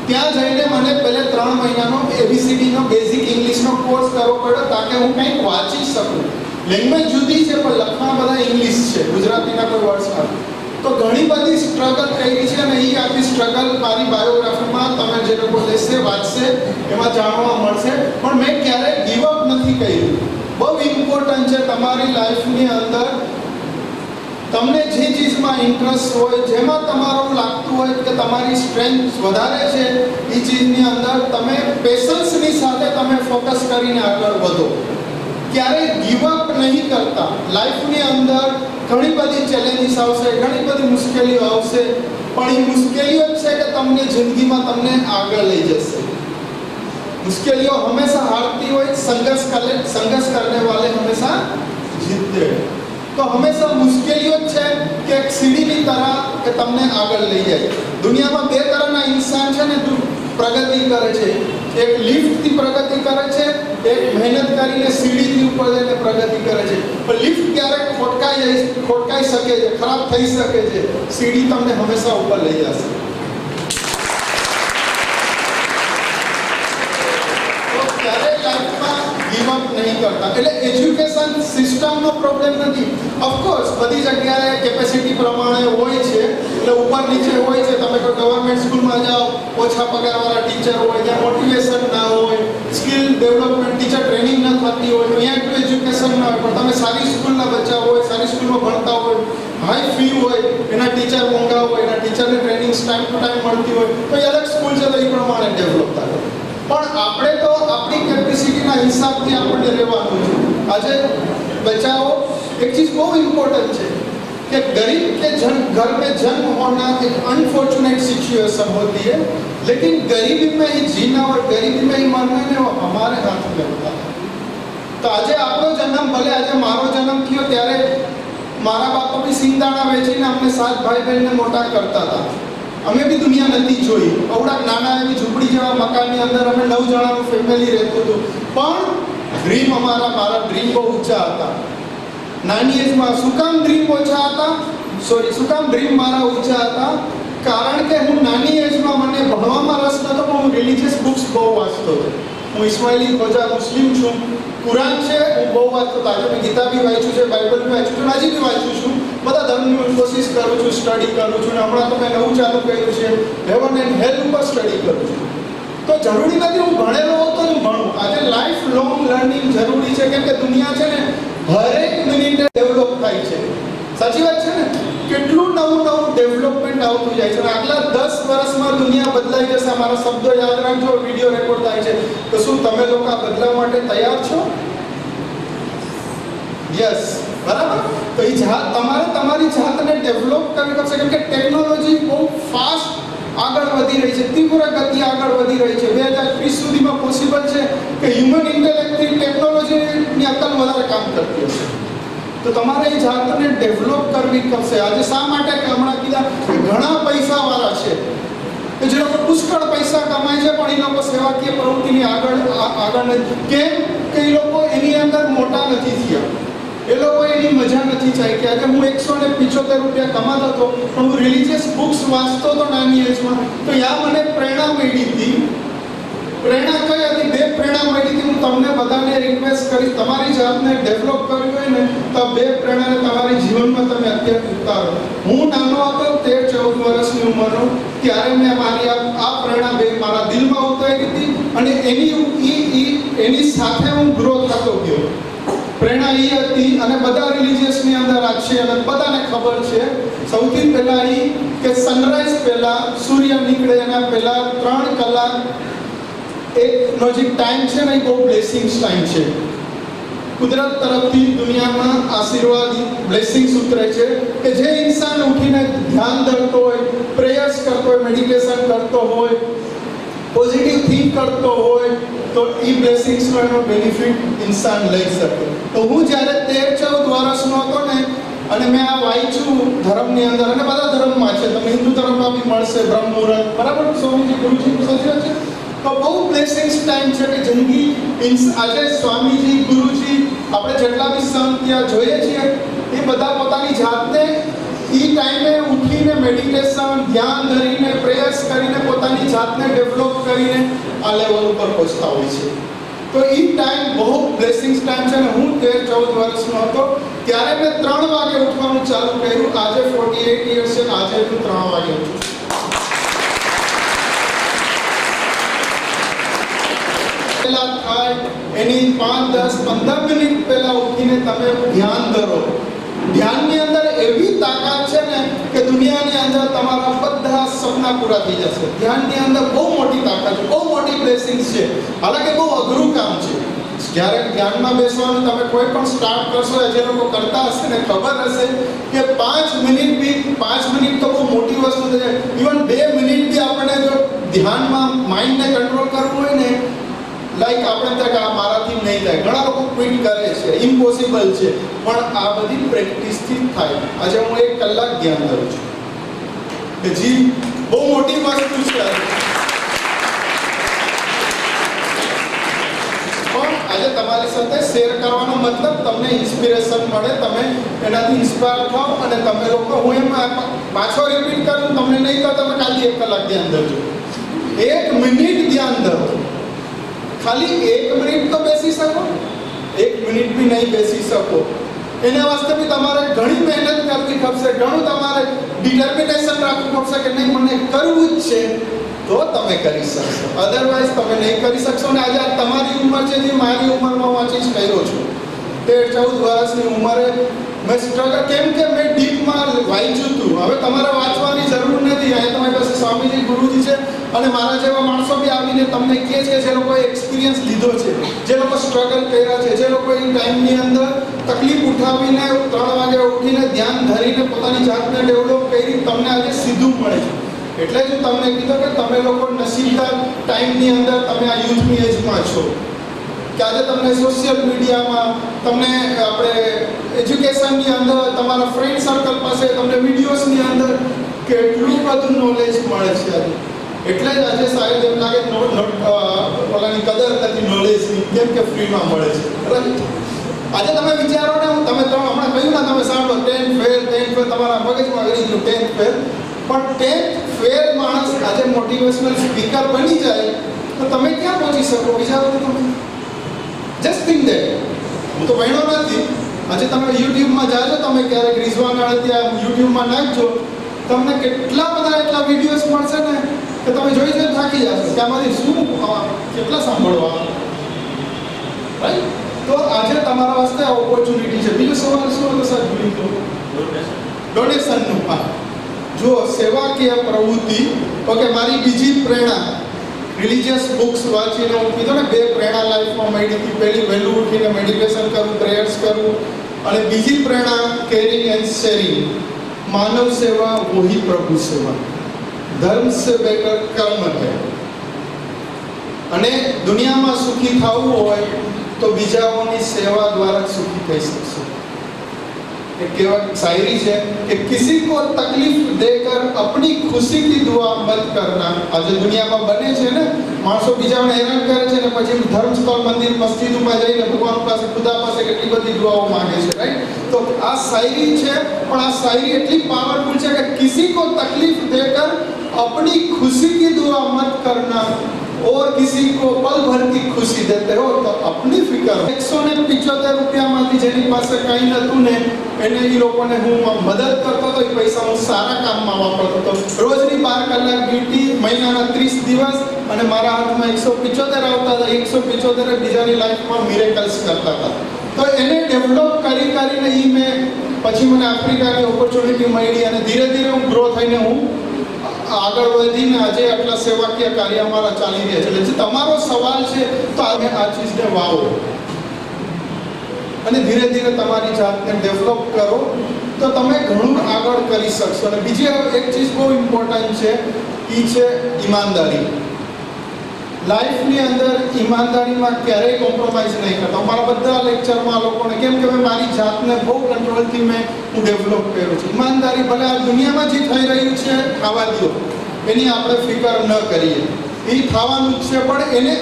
ત્યાં જઈને મને પહેલે 3 મહિનાનો એબીસીડીનો બેઝિક ઇંગ્લિશનો કોર્સ કરવો પડ્યો તાકે હું કંઈક વાંચી શકું. લેંગ્વેજ જુદી છે પણ લખવા બધા ઇંગ્લિશ છે, ગુજરાતીના કોઈ વર્ડ્સ નથી. તો ઘણી બધી સ્ટ્રગલ કરી છે અને એ આખી સ્ટ્રગલ મારી બાયોગ્રાફીમાં તમે જે લોકો લેશે વાંચશે એમાં જાણવા મળશે. પણ મેં ક્યારેય ગીવ અપ નથી કર્યું. બહુ ઇમ્પોર્ટન્ટ છે તમારી લાઈફની અંદર તમને જે ચીજમાં ઇન્ટરેસ્ટ હોય, જેમાં તમારું લાગતું હોય કે તમારી સ્ટ્રેન્થ વધારે છે, એ ચીજની અંદર તમે પેશન્સની સાથે તમે ફોકસ કરીને આગળ વધો. ક્યારેય ગીવ અપ નહીં કરતા. લાઈફની અંદર ઘણી બધી ચેલેન્જીસ આવશે, ઘણી બધી મુશ્કેલીઓ આવશે, પણ એ મુશ્કેલીઓ જ છે કે તમને જિંદગીમાં તમને આગળ લઈ જશે. મુશ્કેલીઓ હંમેશા હારતી હોય, સંઘર્ષ કરને વાલે હંમેશા જીતતે. તો હંમેશા મુશ્કેલીઓ જ છે કે એક સીડીની તરહ કે તમને આગળ લઈ જાય. દુનિયામાં 2 તરહના ઇન્સાન છે ને પ્રગતિ કરે છે. એક લિફ્ટથી પ્રગતિ કરે છે, એક મહેનત કરીને સીડીથી ઉપર જઈને પ્રગતિ કરે છે. પણ લિફ્ટ ક્યારેક ખોટકાઈ શકે છે, ખરાબ થઈ શકે છે. સીડી તમને હંમેશા ઉપર લઈ જશે. તો ક્યારેય લાઈફમાં ગીવ અપ નહીં કરતા. એટલે એજ્યુકેશન સિસ્ટમનો પ્રોબ્લેમ નથી. ઓફકોર્સ બધી જગ્યાએ કેપેસિટી પ્રમાણે હોય છે, એટલે ઉપર નીચે હોય છે. તમે કોઈ ગવર્મેન્ટ સ્કૂલમાં જાઓ, ઓછા પગારવાળા ટીચર હોય, ત્યાં મોટિવેશન ના હોય, સ્કિલ ડેવલપમેન્ટ ટીચર ટ્રેનિંગ ન થતી હોય, તો અહીંયા એટલું એજ્યુકેશન ના હોય. પણ તમે સારી સ્કૂલના બચ્ચા હોય, સારી સ્કૂલમાં ભણતા હોય, હાઈ ફી હોય, એના ટીચર મોંઘા હોય, એના ટીચરને ટ્રેનિંગ ટાઈમ ટુ ટાઈમ મળતી હોય, તો એ અલગ સ્કૂલ છે, તો એ પ્રમાણે ડેવલપ થાય. પણ આપણે તો આપણી કેપેસિટીના હિસાબથી આપણને રહેવાનું છે. આજે बचाओ। एक चीज बहुत इम्पोर्टेंट है कि गरीब के घर में जन्म होना एक अनफॉर्चुनेट सिचुएशन होती है, लेकिन गरीबी में ही जीना और गरीबी में ही मरना है वो हमारे हाथ में होता है। तो आज आपको जन्म भले आज मारो जन्म थयो त्यारे मारा बापा भी सिंगदाणा वेचीने अमने 7 भाई बहन ने मोटा करता था। अमे भी दुनिया नथी जोई, अवड़ा नाना एवी झूंपड़ी जेवा मकाननी अंदर अमे 9 जणानुं फैमिली रहतुं हतुं, पण ड्रीम मारा ड्रीम बहुत ऊंचा हता। नानी एज में शुं काम ड्रीम ओछा हता, सॉरी शुं काम ड्रीम मारा ऊंचा हता, कारण के हूँ नानी एज में मने भणवामां रस नतो पण हूँ रिलीजियस बुक्स बहुत वांचतो हतो। हूँ इस्माइली खोजा मुस्लिम छूं, कुरान है हूँ बहुत वाँचतो हतो। आज मैं गीता भी वाँच्युं छे, बाइबल भी वाँच्युं छे, हजी भी वाँचुं छुं, बधा धर्मनी कोशिश करूँ छुं, स्टडी करूँ छुं। हमणां तो मैं नवुं चालू कर्युं छे, हेवन एंड हेल पर स्टडी करूँ छुं। तो जरूरी नहीं हूँ भणेलो हो तो हूँ भणुं, आज लाइफ लॉन्ग लर्निंग जरूरी है, केम के दुनिया है ने हर एक मिनिटे डेवलप थाय छे। સાચી વાત છે ને? કેટલું નવું ડેવલપમેન્ટ આવતું જાય છે અને આગલા 10 વર્ષમાં દુનિયા બદલાઈ જશે. અમારા શબ્દો યાદ રાખજો, વિડીયો રેકોર્ડ થાય છે. તો શું તમે લોકો આ બદલાવ માટે તૈયાર છો? યસ, બરાબર. તો એ તમારે તમારી જાતને ડેવલપ કરવી પડશે, કેમ કે ટેકનોલોજી બહુ ફાસ્ટ આગળ વધી રહી છે, તીવ્ર ગતિ આગળ વધી રહી છે. 2030 સુધીમાં પોસિબલ છે કે હ્યુમન ઇન્ટેલેક્ટથી ટેકનોલોજીની અકલ વધારે કામ કરતી હશે. તો તમારે એ જાતને ડેવલપ કરવી પડશે. આજે શા માટે કે હમણાં કીધા કે ઘણા પૈસાવાળા છે કે જે લોકો પુષ્કળ પૈસા કમાય છે પણ એ લોકો સેવાકીય પ્રવૃત્તિની આગળ નથી. કેમ કે એ લોકો એની અંદર મોટા નથી થયા, એ લોકો એની મજા નથી ચાહી. કે આજે હું 175 રૂપિયા કમાતો હતો પણ હું રિલિજિયસ બુક્સ વાંચતો હતો નાની એજમાં, તો યા મને પ્રેરણા મળી હતી. પ્રેરણા કઈ હતી? બે પ્રેરણા મળી હતી. હું તમને બધાને રિક્વેસ્ટ કરીશ, તમારી જાતને ડેવલપ કરવી હોય ને તો બે પ્રેરણાને તમારી જીવનમાં તમે અત્યારે ઉતારો. હું નાનો હતો, 13-14 વર્ષની ઉંમરનો, ત્યારે મેં મારી આ પ્રેરણા બે મારા દિલમાં ઉતારી હતી અને એની સાથે હું ગ્રો થતો ગયો. પ્રેરણા એ હતી અને બધા રિલિજિયસની અંદર આ છે અને બધાને ખબર છે. સૌથી પહેલા એ કે સનરાઈઝ પહેલા, સૂર્ય નીકળે એના પહેલા 3 કલાક એકનો જે ટાઈમ છે ને એ બહુ બ્લેસિંગ્સ ટાઈમ છે. કુદરત તરફથી દુનિયામાં આશીર્વાદ, બ્લેસિંગ્સ ઉતરે છે કે જે ઇન્સાન ઉઠીને ધ્યાન ધરતો હોય, પ્રેયર્સ કરતો હોય, મેડિટેશન કરતો હોય, પોઝિટિવ થિંક કરતો હોય તો એ બ્લેસિંગ્સનો એનો બેનિફિટ ઇન્સાન લઈ શકે. તો હું જ્યારે 13-14 વર્ષનો હતો ને અને મેં આ વાંચ્યું ધર્મની અંદર, અને બધા ધર્મમાં છે, તમને હિન્દુ ધર્મમાં બી મળશે બ્રહ્મ મુહૂર્ત, બરાબર? સ્વામીજી, ગુરુજી સાચી છે. તો બહુ બ્લેસિંગ્સ ટાઈમ છે કે જિંદગી આજે સ્વામીજી, ગુરુજી, આપણે જેટલા બી સંત ત્યાં જોઈએ છીએ એ બધા પોતાની જાતને એ ટાઈમે ઉઠીને મેડિટેશન, ધ્યાન ધરીને, પ્રેયર્સ કરીને પોતાની જાતને ડેવલપ કરીને આ લેવલ ઉપર પહોંચતા હોય છે. તો એ ટાઈમ બહુ બ્લેસિંગ્સ ટાઈમ છે. અને હું 13-14 વર્ષનો હતો ત્યારે મેં 3 વાગે ઉઠવાનું ચાલુ કર્યું. આજે 48 યર્સ છે, આજે હું 3 વાગે ઉઠું છું. પહેલા થાય એની 5-10-15 મિનિટ પહેલા ઉઠીને તમે ધ્યાન ધરો. ધ્યાનની અંદર એવી તાકાત છે ને કે દુનિયાની અંદર તમારા બધા સપના પૂરા થઈ જશે. ધ્યાનની અંદર બહુ મોટી તાકાત છે, બહુ મોટી બ્લેસિંગ્સ છે. હાલાકે બહુ અઘરું કામ છે. જ્યારે ધ્યાનમાં બેસવાનું તમે કોઈ પણ સ્ટાર્ટ કરશો, જે લોકો કરતા હશે ને ખબર હશે કે 5 મિનિટ તો બહુ મોટી વસ્તુ છે. ઇવન 2 મિનિટ બી આપણે જો ધ્યાનમાં માઇન્ડને કંટ્રોલ કરવું હોય ને, લાઈક આપણે ત્યાં આ મારાથી નહીં થાય, ઘણા લોકો ક્વિટ કરે છે, ઇમ્પોસિબલ છે, પણ આ બધી પ્રેક્ટિસથી જ થાય. આજે હું 1 કલાક ધ્યાન કરું છું કે જી બહુ મોટી વસ્તુ છે. પણ આજે તમારી સાથે શેર કરવાનો મતલબ તમને ઇન્સ્પિરેશન મળે, તમે એનાથી ઇન્સ્પાયર થાઓ અને તમે લોકો, હું એમ પાછો રિપીટ કરું, તમને નહીં તો તમે ખાલી 1 કલાક ધ્યાન ધરજો, 1 મિનિટ ધ્યાન ધરો. ખાલી 1 મિનિટ તો બેસી શકો, 1 મિનિટ બી નહીં બેસી શકો. એના વાસ્તે બી તમારે ઘણી મહેનત કરવી પડશે, ઘણું તમારે ડિટર્મિનેશન રાખવું પડશે કે નહીં મને કરવું જ છે, તો તમે કરી શકશો. અધરવાઇઝ તમે નહીં કરી શકશો. ને આજે તમારી ઉંમર છે, જે મારી ઉંમરમાં હું આ ચીજ કર્યો છું, 13-14 વર્ષની ઉંમરે મેં સ્ટ્રગલ, કેમ કે મેં ડીપમાં વાંચ્યું હતું. હવે તમારે વાંચવાની જરૂર નથી. અહીંયા તમારી પાસે સ્વામીજી, ગુરુજી છે અને મારા જેવા માણસો બી આવીને તમને કહે છે જે લોકોએ એક્સપિરિયન્સ લીધો છે, જે લોકો સ્ટ્રગલ કર્યા છે, જે લોકો એ ટાઈમની અંદર તકલીફ ઉઠાવીને 3 વાગે ઉઠીને ધ્યાન ધરીને પોતાની જાતને ડેવલપ કરી, તમને આજે સીધું મળે છે. એટલે જ હું તમને કીધું કે તમે લોકો નસીબદાર ટાઈમની અંદર તમે આ યુથની એજમાં છો કે આજે તમને સોશિયલ મીડિયામાં, તમને આપણે એજ્યુકેશનની અંદર, તમારા ફ્રેન્ડ સર્કલ પાસે તમને વિડીયોઝની અંદર કેટલું બધું નોલેજ મળે છે આજે. એટલે જ આજે શાયદ એમ લાગે ઓલાની કદર નથી નોલેજની, કેમ કે ફ્રીમાં મળે છે. આજે તમે વિચારો ને, તમે હમણાં કહ્યું ને, તમે સાંભળો 10th ફેલ તમારા મગજમાં આવી ગયું 10th ફેલ, પણ 10th ફેલ માણસ આજે મોટિવેશનલ સ્પીકર બની જાય તો તમે ક્યાં પહોંચી શકો? વિચારો તો તમે. Just think that. હું તો ભણ્યો નથી. આજે તમે યુટ્યુબમાં જાજો, તમે ક્યારેક રિઝવાન ત્યાં યુટ્યુબમાં નાખજો, તમને કેટલા બધા એટલા વિડીયોઝ મળશે ને કે તમે જોઈ જોઈને થાકી જશો કે આમાંથી શું કેટલા સાંભળવા. રાઈટ? તો આજે તમારા વાસ્તે ઓપોર્ચ્યુનિટી છે. બીજો સવાલ શું હતો સાહેબ? ભૂલી ગયો. ડોનેશનનું પાર્ટ. જો સેવાકીય પ્રવૃત્તિ, ઓકે, મારી બીજી પ્રેરણા રિલિજિયસ બુક્સ વાંચીને હું કીધું ને 2 પ્રેરણા લાઈફમાં મળી હતી. પહેલી વહેલું ઉઠીને મેડિટેશન કરું, પ્રેયર્સ કરું, અને બીજી પ્રેરણા કેરિંગ એન્ડ શેરિંગ, માનવ સેવા વહી પ્રભુ સેવા, ધર્મ સે બેટર કર્મ હૈ. અને દુનિયામાં સુખી થવું હોય તો બીજાઓની સેવા દ્વારા જ સુખી થઈ શકશો. एक केवल शायरी है कि किसी को तकलीफ देकर अपनी खुशी की दुआ मत करना. आज दुनिया में बने છે ને માણસો બીજાને હેરાન કરે છે ને પછી ધર્મસ્થળ મંદિર મસ્જિદમાં જઈને ભગવાન પાસે ખુદા પાસે કેટલી બધી દુઆઓ માંગે છે, રાઈટ? તો આ શાયરી છે, પણ આ શાયરી એટલી પાવરફુલ છે કે किसी को तकलीफ देकर अपनी खुशी की दुआ मत करना और किसी को पल भर की खुशी देते हो तो अपनी फिक्र. 175 રૂપિયામાંથી જેની પાસે કંઈ નતું ને એને એ લોકોને હું મદદ કરતો હતો, એ પૈસા હું સારા કામમાં વાપરતો હતો. રોજની 12 કલાક ડ્યુટી, મહિનાના 30 દિવસ, અને મારા હાથમાં 175 આવતા હતા. 175 બીજાની લાઈફમાં મિરેકલ્સ કરતા હતા. તો એને ડેવલપ કરીને એ મેં પછી મને આફ્રિકાની ઓપોર્ચ્યુનિટી મળી અને ધીરે ધીરે હું ગ્રો થઈને હું આગળ વધીને આજે આટલા સેવાકીય કાર્ય અમારા ચાલી રહ્યા છે. એટલે તમારો સવાલ છે તો તમે આ ચીજને વાવો અને ધીરે ધીરે તમારી જાતને ડેવલપ કરો તો તમે ઘણું આગળ કરી શકશો. અને બીજી એક ચીજ બહુ ઇમ્પોર્ટન્ટ છે, એ છે ઈમાનદારી. લાઈફની અંદર ઈમાનદારીમાં ક્યારેય કોમ્પ્રોમાઇઝ નહીં કરતા. મારા બધા લેક્ચરમાં લોકોને કેમ કે મારી જાતને બહુ કંટ્રોલથી હું ડેવલપ કર્યું છે. ઈમાનદારી ભલે આ દુનિયામાં જે થઈ રહ્યું છે ખાવા દો, એની આપણે ફિકર ન કરીએ, એ થવાનું જ છે. પણ એને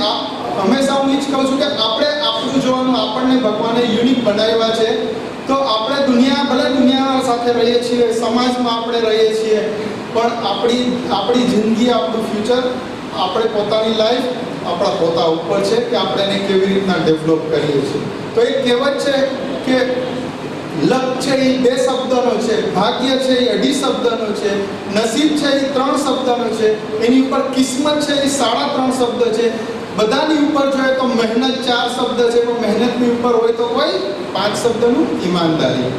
હંમેશા હું એ જ કહું છું કે આપણે આપણું જોવાનું, આપણને ભગવાને યુનિક બનાવ્યા છે. તો આપણે ભલે દુનિયા સાથે રહીએ છીએ, સમાજમાં આપણે રહીએ છીએ, પણ આપણી જિંદગી, આપણું ફ્યુચર, આપણે પોતાની લાઈફ આપણા પોતા ઉપર છે કે આપણે એને કેવી રીતના ડેવલપ કરીએ છીએ. તો એક કહેવત છે કે લક છે એ 2 શબ્દનો છે, ભાગ્ય છે એ 2.5 શબ્દનો છે, નસીબ છે એ 3 શબ્દનો છે, એની ઉપર કિસ્મત છે એ 3.5 શબ્દ છે. બધાની ઉપર જોઈએ તો મહેનત 4 શબ્દ છે, પણ મહેનતની ઉપર હોય તો કોઈ 5 શબ્દનું ઈમાનદારી.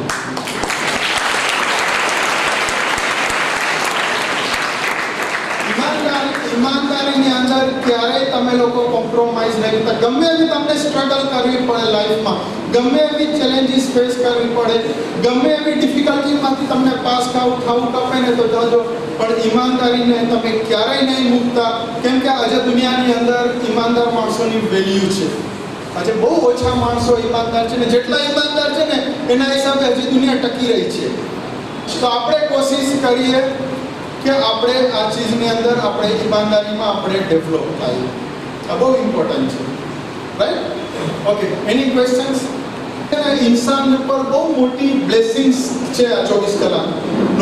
ઈમાનદારીની અંદર ક્યારેય તમે લોકો કોમ્પ્રોમાઇઝ નહીં કરતા. ગમે એવી તમને સ્ટ્રગલ કરવી પડે લાઈફમાં, ગમે એવી ચેલેન્જીસ ફેસ કરવી પડે, ગમે એવી ડિફિકલ્ટીમાંથી તમને પાસ થવું કપે ને તો જજો, પણ ઈમાનદારીને તમે ક્યારેય નહીં મૂકતા. કેમ કે આજે દુનિયાની અંદર ઈમાનદાર માણસોની વેલ્યુ છે. આજે બહુ ઓછા માણસો ઈમાનદાર છે ને જેટલા ઈમાનદાર છે ને એના હિસાબે હજી દુનિયા ટકી રહી છે. તો આપણે કોશિશ કરીએ કે આપણે આ ચીજની અંદર આપણે ઈમાનદારીમાં આપણે ડેવલપ થાય. આ બહુ ઇમ્પોર્ટન્ટ છે, રાઈટ? ઓકે, એની ક્વેશ્ચન્સ? ઇન્સાન ઉપર બહુ મોટી બ્લેસિંગ્સ છે આ 24 કલાક.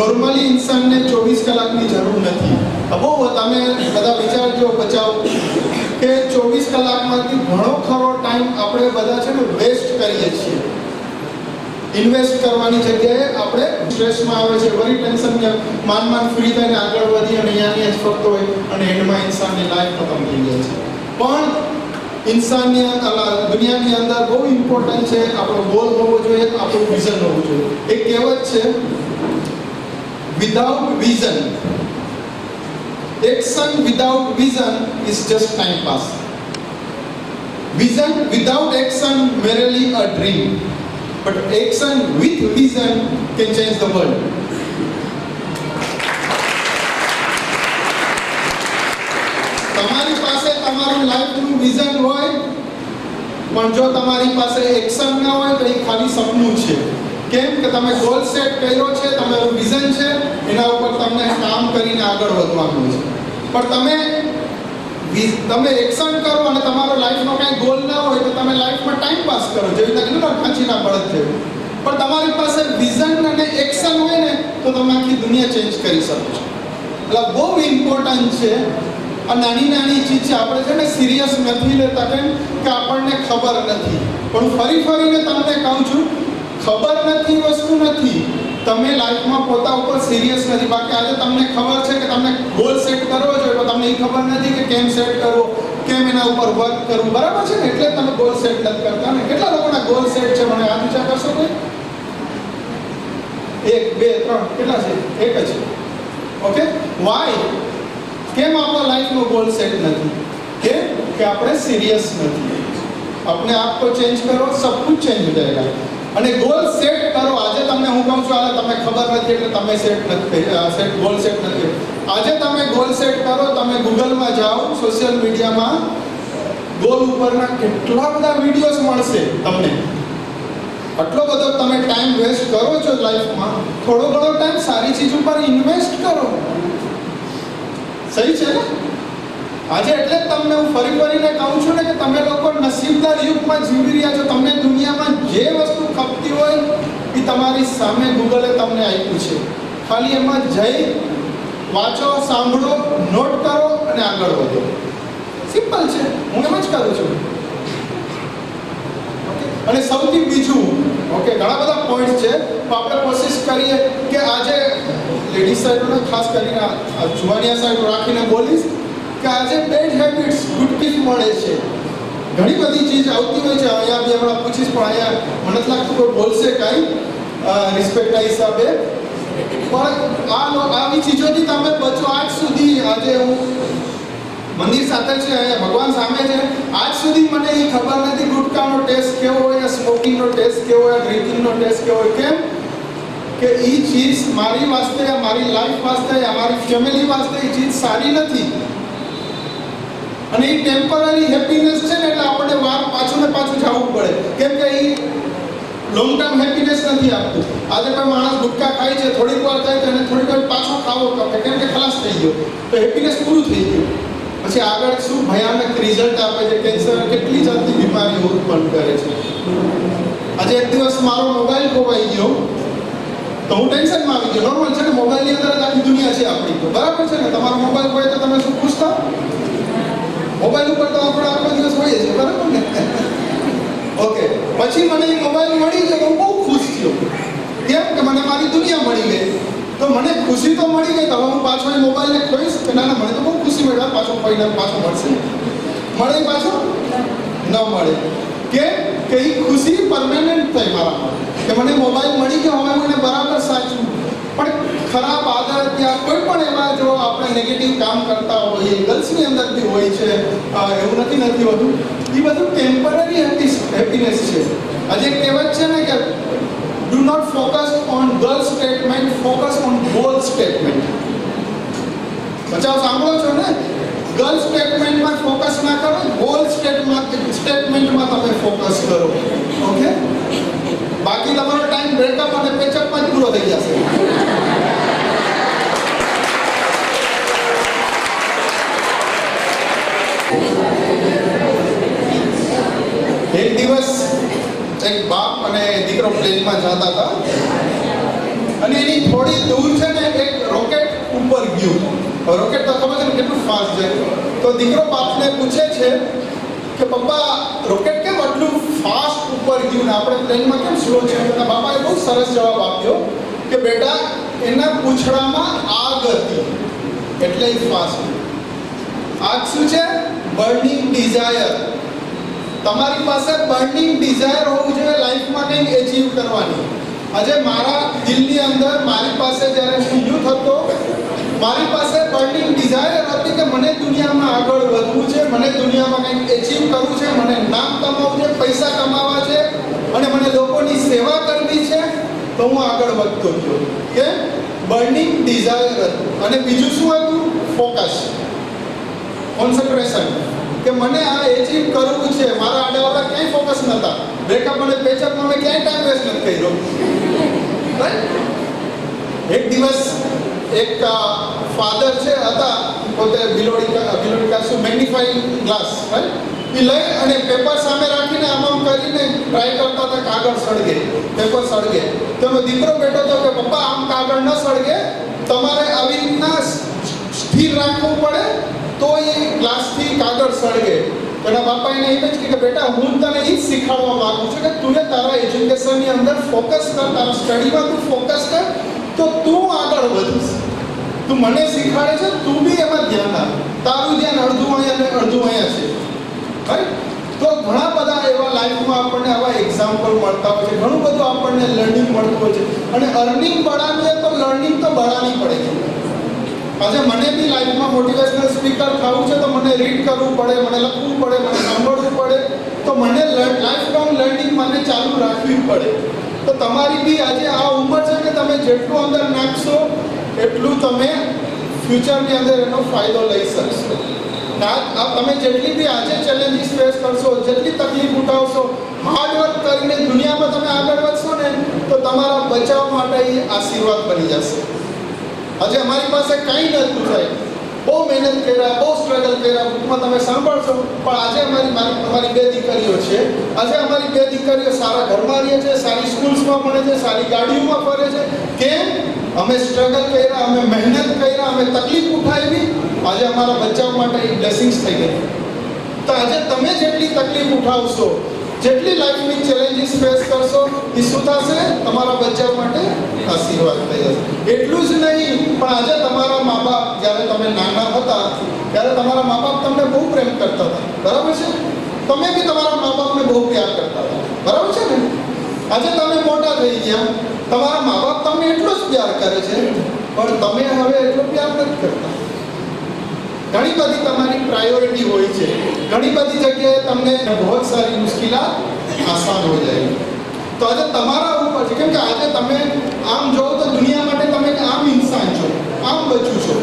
નોર્મલી ઇન્સાનને 24 કલાકની જરૂર નથી. બહુ તમે બધા વિચારજો, બચાવો કે 24 કલાકમાંથી ઘણો ખરો ટાઈમ આપણે બધા છે ને વેસ્ટ કરીએ છીએ. ઇન્વેસ્ટ કરવાની જગ્યાએ આપણે સ્ટ્રેસમાં આવે છે, વરી ટેન્શન, માન ફ્રી થઈને આગળ વધી અને અહીંયાની જ ફરતો હોય અને એન્ડમાં ઇન્સાનની લાઈફ ખતમ થઈ જાય છે. પણ ઇન્સાનની દુનિયાની અંદર બહુ ઇમ્પોર્ટન્ટ છે આપણો ગોલ હોવો જોઈએ, આપણું વિઝન હોવું જોઈએ. એક કહેવત છે, without vision, action without vision is just time pass. Vision without action merely a dream, but action with vision can change the world. તમારી પાસે તમારું લાઈફનું વિઝન હોય, પણ જો તમારી પાસે એક્શન ના હોય તો એ ખાલી સપનું છે. કેમ કે તમે ગોલ સેટ કર્યો છે, તમારું વિઝન છે, એના ઉપર તમને કામ કરીને આગળ વધવાનું છે. પણ તમે એક્શન કરો અને તમારો લાઈફનો કાંઈ ગોલ ના હોય તો તમે લાઈફમાં ટાઈમ પાસ કરો, જેવી રીતે કીધું ખાંચીના બળદ જેવું. પણ તમારી પાસે વિઝન અને એક્શન હોય ને તો તમે આખી દુનિયા ચેન્જ કરી શકો છો. એટલે બહુ ઇમ્પોર્ટન્ટ છે. આ નાની નાની ચીજ છે, આપણે છે ને સિરિયસ નથી લેતા, કેમ કે આપણને ખબર નથી. પણ ફરીને તમને કહું છું, ખબર નથી વસ્તુ નથી, તમે લાઈફમાં પોતા ઉપર સિરિયસ નથી. બાકી આજે તમને ખબર છે કે તમને ગોલ સેટ કરવો જોઈએ, પણ તમને એ ખબર નથી કે કેમ સેટ કરવો, કેમ એના ઉપર વર્ક કરવું, બરાબર છે ને? એટલે તમે ગોલ સેટ નથી કરતા ને. કેટલા લોકોના ગોલ સેટ છે, મને આ વિચાર કરશો કોઈ? 1 2 3 કેટલા છે? એક જ. Okay, why? કેમ આપણા લાઈફનો ગોલ સેટ નથી? કેમ કે આપણે સિરિયસ નથી. अपने आप को चेंज करो, सब कुछ चेंज हो जाएगा. અને ગોલ સેટ કરો. આજે તમને હું કહું છું, આને તમને ખબર નથી એટલે તમે ગોલ સેટ નથી. આજે તમે ગોલ સેટ કરો. તમે ગૂગલમાં જાઓ, સોશિયલ મીડિયામાં ગોલ ઉપરના કેટલા બધા વિડીયોઝ મળશે તમને. આટલો બધો તમે ટાઈમ વેસ્ટ કરો છો લાઈફમાં, થોડો ઘણો ટાઈમ સારી ચીજ ઉપર ઇન્વેસ્ટ કરો. સહી છે ને? આજે એટલે જ તમને હું ફરીને કહું છું ને કે તમે લોકો નસીબદાર યુગમાં જીવી રહ્યા છો. તમને દુનિયામાં જે વસ્તુ ખપતી હોય એ તમારી સામે ગૂગલે તમને આપ્યું છે. ખાલી એમાં જઈ વાંચો, સાંભળો, નોટ કરો અને આગળ વધો. સિમ્પલ છે, હું એમ જ કરું છું. અને સૌથી બીજું, ઓકે, ઘણા બધા પોઈન્ટ છે, તો આપણે કોશિશ કરીએ કે આજે લેડીઝ સાઈડને ખાસ કરીને જુવાનિયા સાઈડ રાખીને બોલીશ કે આજે બેડ હેબિટ્સ, ગુડ ટીપ મળે છે. ઘણી બધી ચીજ આવતી હોય છે. અહીંયા બી હમણાં પૂછીશ, પણ અહીંયા મને નથી લાગતું કોઈ બોલશે કાંઈ રિસ્પેક્ટના હિસાબે. પણ આવી ચીજોથી તમે બચો. આજ સુધી, આજે હું મંદિર સાથે છે, અહીંયા ભગવાન સામે છે, આજ સુધી મને એ ખબર નથી ગુટકાનો ટેસ્ટ કેવો હોય, સ્મોકિંગનો ટેસ્ટ કેવો હોય, ડ્રિંકિંગનો ટેસ્ટ કેવો હોય. કેમ કે એ ચીજ મારી વાસ્તે, મારી લાઈફ વાસ્તે, અમારી ફેમિલી વાસ્તે એ ચીજ સારી નથી. અને એ ટેમ્પરરી હેપીનેસ છે ને, એટલે આપણે વાર પાછું ને પાછું જવું પડે. કેમ કે એ લોંગ ટર્મ હેપીનેસ નથી આપતું. આજે કોઈ માણસ ગુટકા ખાય છે, થોડીક વાર થાય તો એને થોડીક વાર પાછો ખાવો ગમે, કેમ કે ખલાસ થઈ ગયો, તો હેપીનેસ પૂરું થઈ ગયું. પછી આગળ શું ભયાનક રિઝલ્ટ આપે છે. કેન્સર, કેટલી જાતની બીમારીઓ ઉત્પન્ન કરે છે. આજે એક દિવસ મારો મોબાઈલ ખોવાઈ ગયો તો હું ટેન્શનમાં આવી ગયો. નોર્મલ છે ને, મોબાઈલની અંદર જ આખી દુનિયા છે આપણી. તો બરાબર છે ને, તમારો મોબાઈલ હોય તો તમે શું પૂછતા? મોબાઈલ ઉપર તો આપણે આખો દિવસ હોઈએ છીએ, બરાબર ને? ઓકે, પછી મને એ મોબાઈલ મળી ગયો, હું બહુ ખુશ થયો. કેમ કે મને મારી દુનિયા મળી ગઈ. તો મને ખુશી તો મળી ગઈ. તો હવે હું પાછો એ મોબાઈલને ખોઈશ કે ના, મને તો બહુ ખુશી મળી, પાછો મળશે. મળે પાછો ન મળે. કેમ કે એ ખુશી પરમેનન્ટ થઈ મારામાં, કે મને મોબાઈલ મળી ગયો, હવે મને બરાબર સાચું. પણ ખરાબ આદત યા કોઈ પણ એવા જો આપણે નેગેટિવ કામ કરતા હોઈએ, ગર્લ્સની અંદર બી હોય છે, એવું નથી હોતું. એ બધું ટેમ્પરરી હેપીનેસ છે. આજે કહેવત છે ને કે do not focus on girl statement, focus on goal statement. બચાવ સાંભળો છો ને? ગર્લ સ્ટેટમેન્ટમાં ફોકસ ના કરો, ગોલ સ્ટેટમેન્ટમાં તમે ફોકસ કરો. ઓકે, બાકી તમારો ટાઈમ બ્રેકઅપ અને પેચઅપમાં જ પૂરો થઈ જશે. એક દિવસ એક બાપ અને દીકરો પ્લેનમાં જતા હતા અને એની થોડી દૂર છે ને એક રોકેટ ઉપર ગયું. રોકેટ તો ખબર છે ને કેટલું ફાસ્ટ છે. તો દીકરો બાપને પૂછે છે કે પપ્પા, રોકેટ કેમ આટલું ફાસ્ટ ઉપર ગયું ને આપણે પ્લેનમાં કેમ સ્લો છે? એના બાપાએ બહુ સરસ જવાબ આપ્યો કે બેટા, એના પૂંછડામાં આગ હતી એટલે એ ફાસ્ટ. આગ શું છે? Burning desire. તમારી પાસે બર્નિંગ ડિઝાયર હોવું જોઈએ લાઈફમાં કંઈક એચીવ કરવાની. આજે મારા દિલની અંદર, મારી પાસે જ્યારે હું યુથ હતો, મારી પાસે બર્નિંગ ડિઝાયર હતી કે મને દુનિયામાં આગળ વધવું છે, મને દુનિયામાં કંઈક એચીવ કરવું છે, મને નામ કમાવવું છે, પૈસા કમાવા છે અને મને લોકોની સેવા કરવી છે. તો હું આગળ વધતો ગયો. કે બર્નિંગ ડિઝાયર હતું. અને બીજું શું હતું? Focus, concentration. કે મને આ એચીવ કરવું છે. મારા આડાવાળા ક્યાંય ફોકસ નહોતા. બ્રેકઅપ અને પેચઅપમાં મેં ક્યાંય ટાઈમ વેસ્ટ નથી કર્યો. એક દિવસ એક ફાધર છે હતા, પોતે બિલોડી કાશું મેગ્નિફાઈંગ ગ્લાસ એ લઈ અને પેપર સામે રાખીને આમ કરીને ટ્રાય કરતા હતા કાગળ સળગે, પેપર સળગે. તો એનો દીકરો બેઠો હતો કે પપ્પા, આમ કાગળ ન સળગે, તમારે આવી રીતના સ્થિર રાખવું પડે તો એ ગ્લાસથી કાગળ સળગે. એના બાપા એને એમ જ કે બેટા, હું તને એ જ શીખવાડવા માંગુ છું કે તું તારા એજ્યુકેશનની અંદર ફોકસ કર, તારા સ્ટડીમાં તું ફોકસ કર, તો તું આગળ વધીશ. તું મને શીખવાડે છે, તું બી એમાં ધ્યાન આપ. તારું ધ્યાન અડધું અહીંયા ને અડધું અહીંયા છે. રાઈટ? તો ઘણા બધા એવા લાઈફમાં આપણને આવા એક્ઝામ્પલ મળતા હોય છે, ઘણું બધું આપણને લર્નિંગ મળતું હોય છે. અને અર્નિંગ બળાની હોય તો લર્નિંગ તો બળાની પડે છે. આજે મને બી લાઈફમાં મોટિવેશનલ સ્પીકર થવું છે તો મને રીડ કરવું પડે, મને લખવું પડે, મને સાંભળવું પડે, તો મને લાઈફ લોંગ લર્નિંગ મને ચાલુ રાખવી પડે. તો તમારી બી આજે આ ઉંમર છે કે તમે જેટલું અંદર નાખશો એટલું તમે ફ્યુચરની અંદર એનો ફાયદો લઈ શકશો. તમે જેટલી બી આજે ચેલેન્જીસ ફેસ કરશો, જેટલી તકલીફ ઉઠાવશો, હાર્ડવર્ક કરીને દુનિયામાં તમે આગળ વધશો ને તો તમારા બચાવ માટે એ આશીર્વાદ બની જશે. આજે અમારી પાસે કંઈ નહોતું થાય, બહુ મહેનત કર્યા, બહુ સ્ટ્રગલ કર્યા, બુકમાં તમે સાંભળશો, પણ આજે અમારી 2 દીકરીઓ છે. આજે અમારી 2 દીકરીઓ સારા ઘરમાં રહે છે, સારી સ્કૂલ્સમાં ભણે છે, સારી ગાડીઓમાં ફરે છે. કેમ? અમે સ્ટ્રગલ કર્યા, અમે મહેનત કર્યા, અમે તકલીફ ઉઠાવી, આજે અમારા બચાવ માટે એ બ્લેસિંગ્સ થઈ ગઈ. તો આજે તમે જેટલી તકલીફ ઉઠાવશો, જેટલી લાઈફની ચેલેન્જીસ ફેસ કરશો, એ શું થશે? તમારા બચાવ માટે આશીર્વાદ થઈ જશે. એટલું જ નહીં, પણ આજે તમારા મા બાપ જ્યારે તમે નાના હતા ત્યારે તમારા મા બાપ તમને બહુ પ્રેમ કરતા હતા, બરાબર છે? તમે બી તમારા મા બાપને બહુ પ્યાર કરતા હતા, બરાબર છે ને? આજે તમે મોટા થઈ ગયા, તમારા મા બાપ તમને એટલો જ પ્યાર કરે છે, પણ તમે હવે એટલો પ્યાર નથી કરતા. ઘણી બધી તમારી પ્રાયોરિટી હોય છે, ઘણી બધી જગ્યાએ તમને બહુ સારી મુશ્કેલાત આસાન હો જાય. તો આજે તમારા ઉપર છે, કેમ કે આજે તમે આમ જોવો તો દુનિયા માટે તમે આમ ઇન્સાન છો, આમ બચ્યું છો,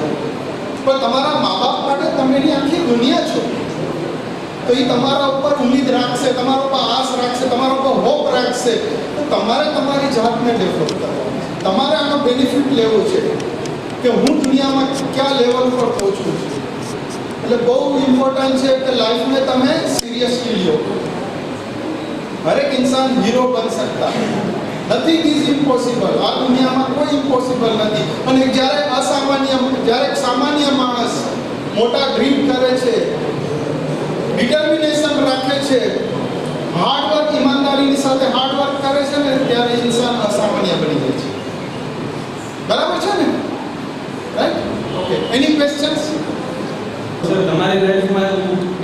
પણ તમારા મા બાપ માટે તમે એની આખી દુનિયા છો. તો એ તમારા ઉપર ઉમ્મીદ રાખશે, તમારા ઉપર આશ રાખશે, તમારા ઉપર હોપ રાખશે. તો તમારે તમારી જાતને ડેવલપ કરવાની, તમારે આનો બેનિફિટ લેવો છે કે હું દુનિયામાં કયા લેવલ પર પહોંચું છું. એટલે બહુ ઇમ્પોર્ટન્ટ છે કે લાઈફને તમે સિરિયસલી લો. હરેક ઇન્સાન હીરો બની શકતા નથિંગ ઇઝ ઇમ્પોસિબલ. આ દુનિયામાં કોઈ ઇમ્પોસિબલ નથી. અને જ્યારે એક સામાન્ય માણસ મોટા ડ્રીમ કરે છે, ડિટર્મિનેશન રાખે છે, હાર્ડવર્ક ઈમાનદારીની સાથે હાર્ડવર્ક કરે છે ને, ત્યારે ઇન્સાન અસામાન્ય બની જાય છે. બરાબર છે ને? રાઈટ? ઓકે, એની ક્વેશ્ચન્સ? સર, તમારી લાઈફમાં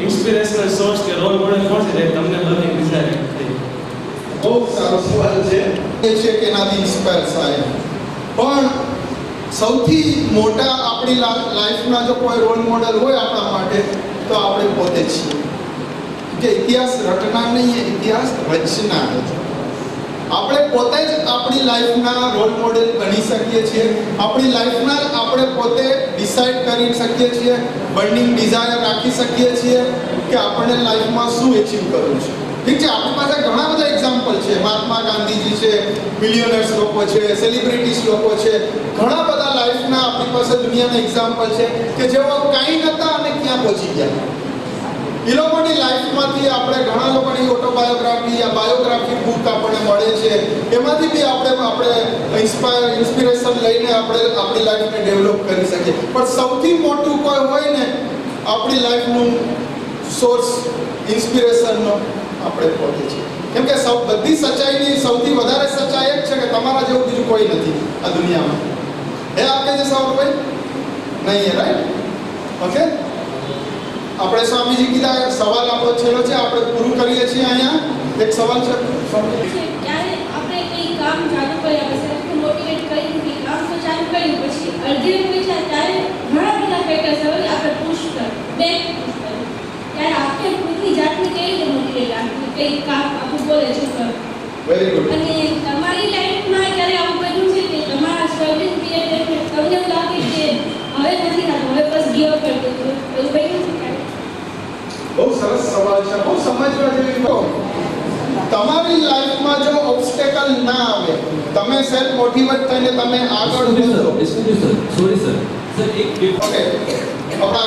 ઇન્સ્પિરેશનલ સોર્સ કે રોલ મોડેલ કોણ છે જે તમને લર્નિંગ ડિઝાઇન થઈ? બહુ સારો સવાલ છે. એ છે કે એનાથી ઇન્સ્પાયર થાય. પણ સૌથી મોટા આપણી લાઈફના જો કોઈ રોલ મોડેલ હોય આપણા માટે તો આપણે પોતે છીએ. કે ઇતિહાસ રચના નહીં, ઇતિહાસ રચના છે. આપણે પોતે જ આપણી લાઈફના રોલ મોડેલ બની શકીએ છીએ. આપણી લાઈફના આપણે પોતે ડિસાઈડ કરી શકીએ છીએ, બર્નિંગ ડિઝાયર રાખી શકીએ છીએ કે આપણને લાઈફમાં શું એચીવ કરવું છે. ઠીક છે, આપણી પાસે ઘણા બધા એક્ઝામ્પલ છે. મહાત્મા ગાંધીજી છે, બિલિયનર્સ લોકો છે, સેલિબ્રિટીઝ લોકો છે, ઘણા બધા લાઈફના આપણી પાસે દુનિયાના એક્ઝામ્પલ છે કે જેઓ કાંઈ નહોતા અને ક્યાં પહોંચી ગયા. એ લોકોની લાઈફમાંથી આપણે ઘણા લોકોની ઓટોબાયોગ્રાફી યા બાયોગ્રાફી બુક આપણને મળે છે. એમાંથી બી આપણે ઇન્સ્પિરેશન લઈને આપણે આપણી લાઈફને ડેવલપ કરી શકીએ. પણ સૌથી મોટું કોઈ હોય ને આપણી લાઈફનું સોર્સ ઇન્સ્પિરેશનનો આપણે પોતે છે. કેમ કે બધી સચ્ચાઈની સૌથી વધારે સચ્ચાઈ એક છે કે તમારા જેવું બીજું કોઈ નથી આ દુનિયામાં. એ આપકે જૈસા और कोई नहीं है, राइट? ओके, આપણે સ્વામીજી કીધા સવાલ આપણો છેલ્લો છે, આપણે પૂરું કરીએ છીએ. અહીંયા એક સવાલ છે ક્યારે આપણે કંઈ કામ ચાલુ કર્યા પછી મોટિવેટ કરીને કે કામ તો ચાલુ કર્યું પછી અડધી હોય છે ત્યારે ઘણા બધા ફેક્ટર્સ હોય આપણે પુશ કર બેક પુશ કર ત્યારે આપણે ખુદની જાતને કેવી રીતે મોટિવેટ રાખવું કંઈ કામ આપણું બોલે છે કર. Very good. અને તમારી લાઈફમાં ક્યારે આવું બન્યું છે કે તમારા સ્ટ્રગલિંગ પીરિયડ તમને લાગે કે હવે નથી થતું, હવે બસ ગીવ અપ કરી દો, એવું બન્યું છે? બહુ સરસ સવાલ છે, બહુ સમજવા જેવી. તો તમારી લાઈફમાં જો ઓબ્સ્ટેકલ ના આવે, તમે સેલ્ફ મોટિવેટ થઈને તમે આગળ વધો. સોરી સર, એક ઓકે, આપણા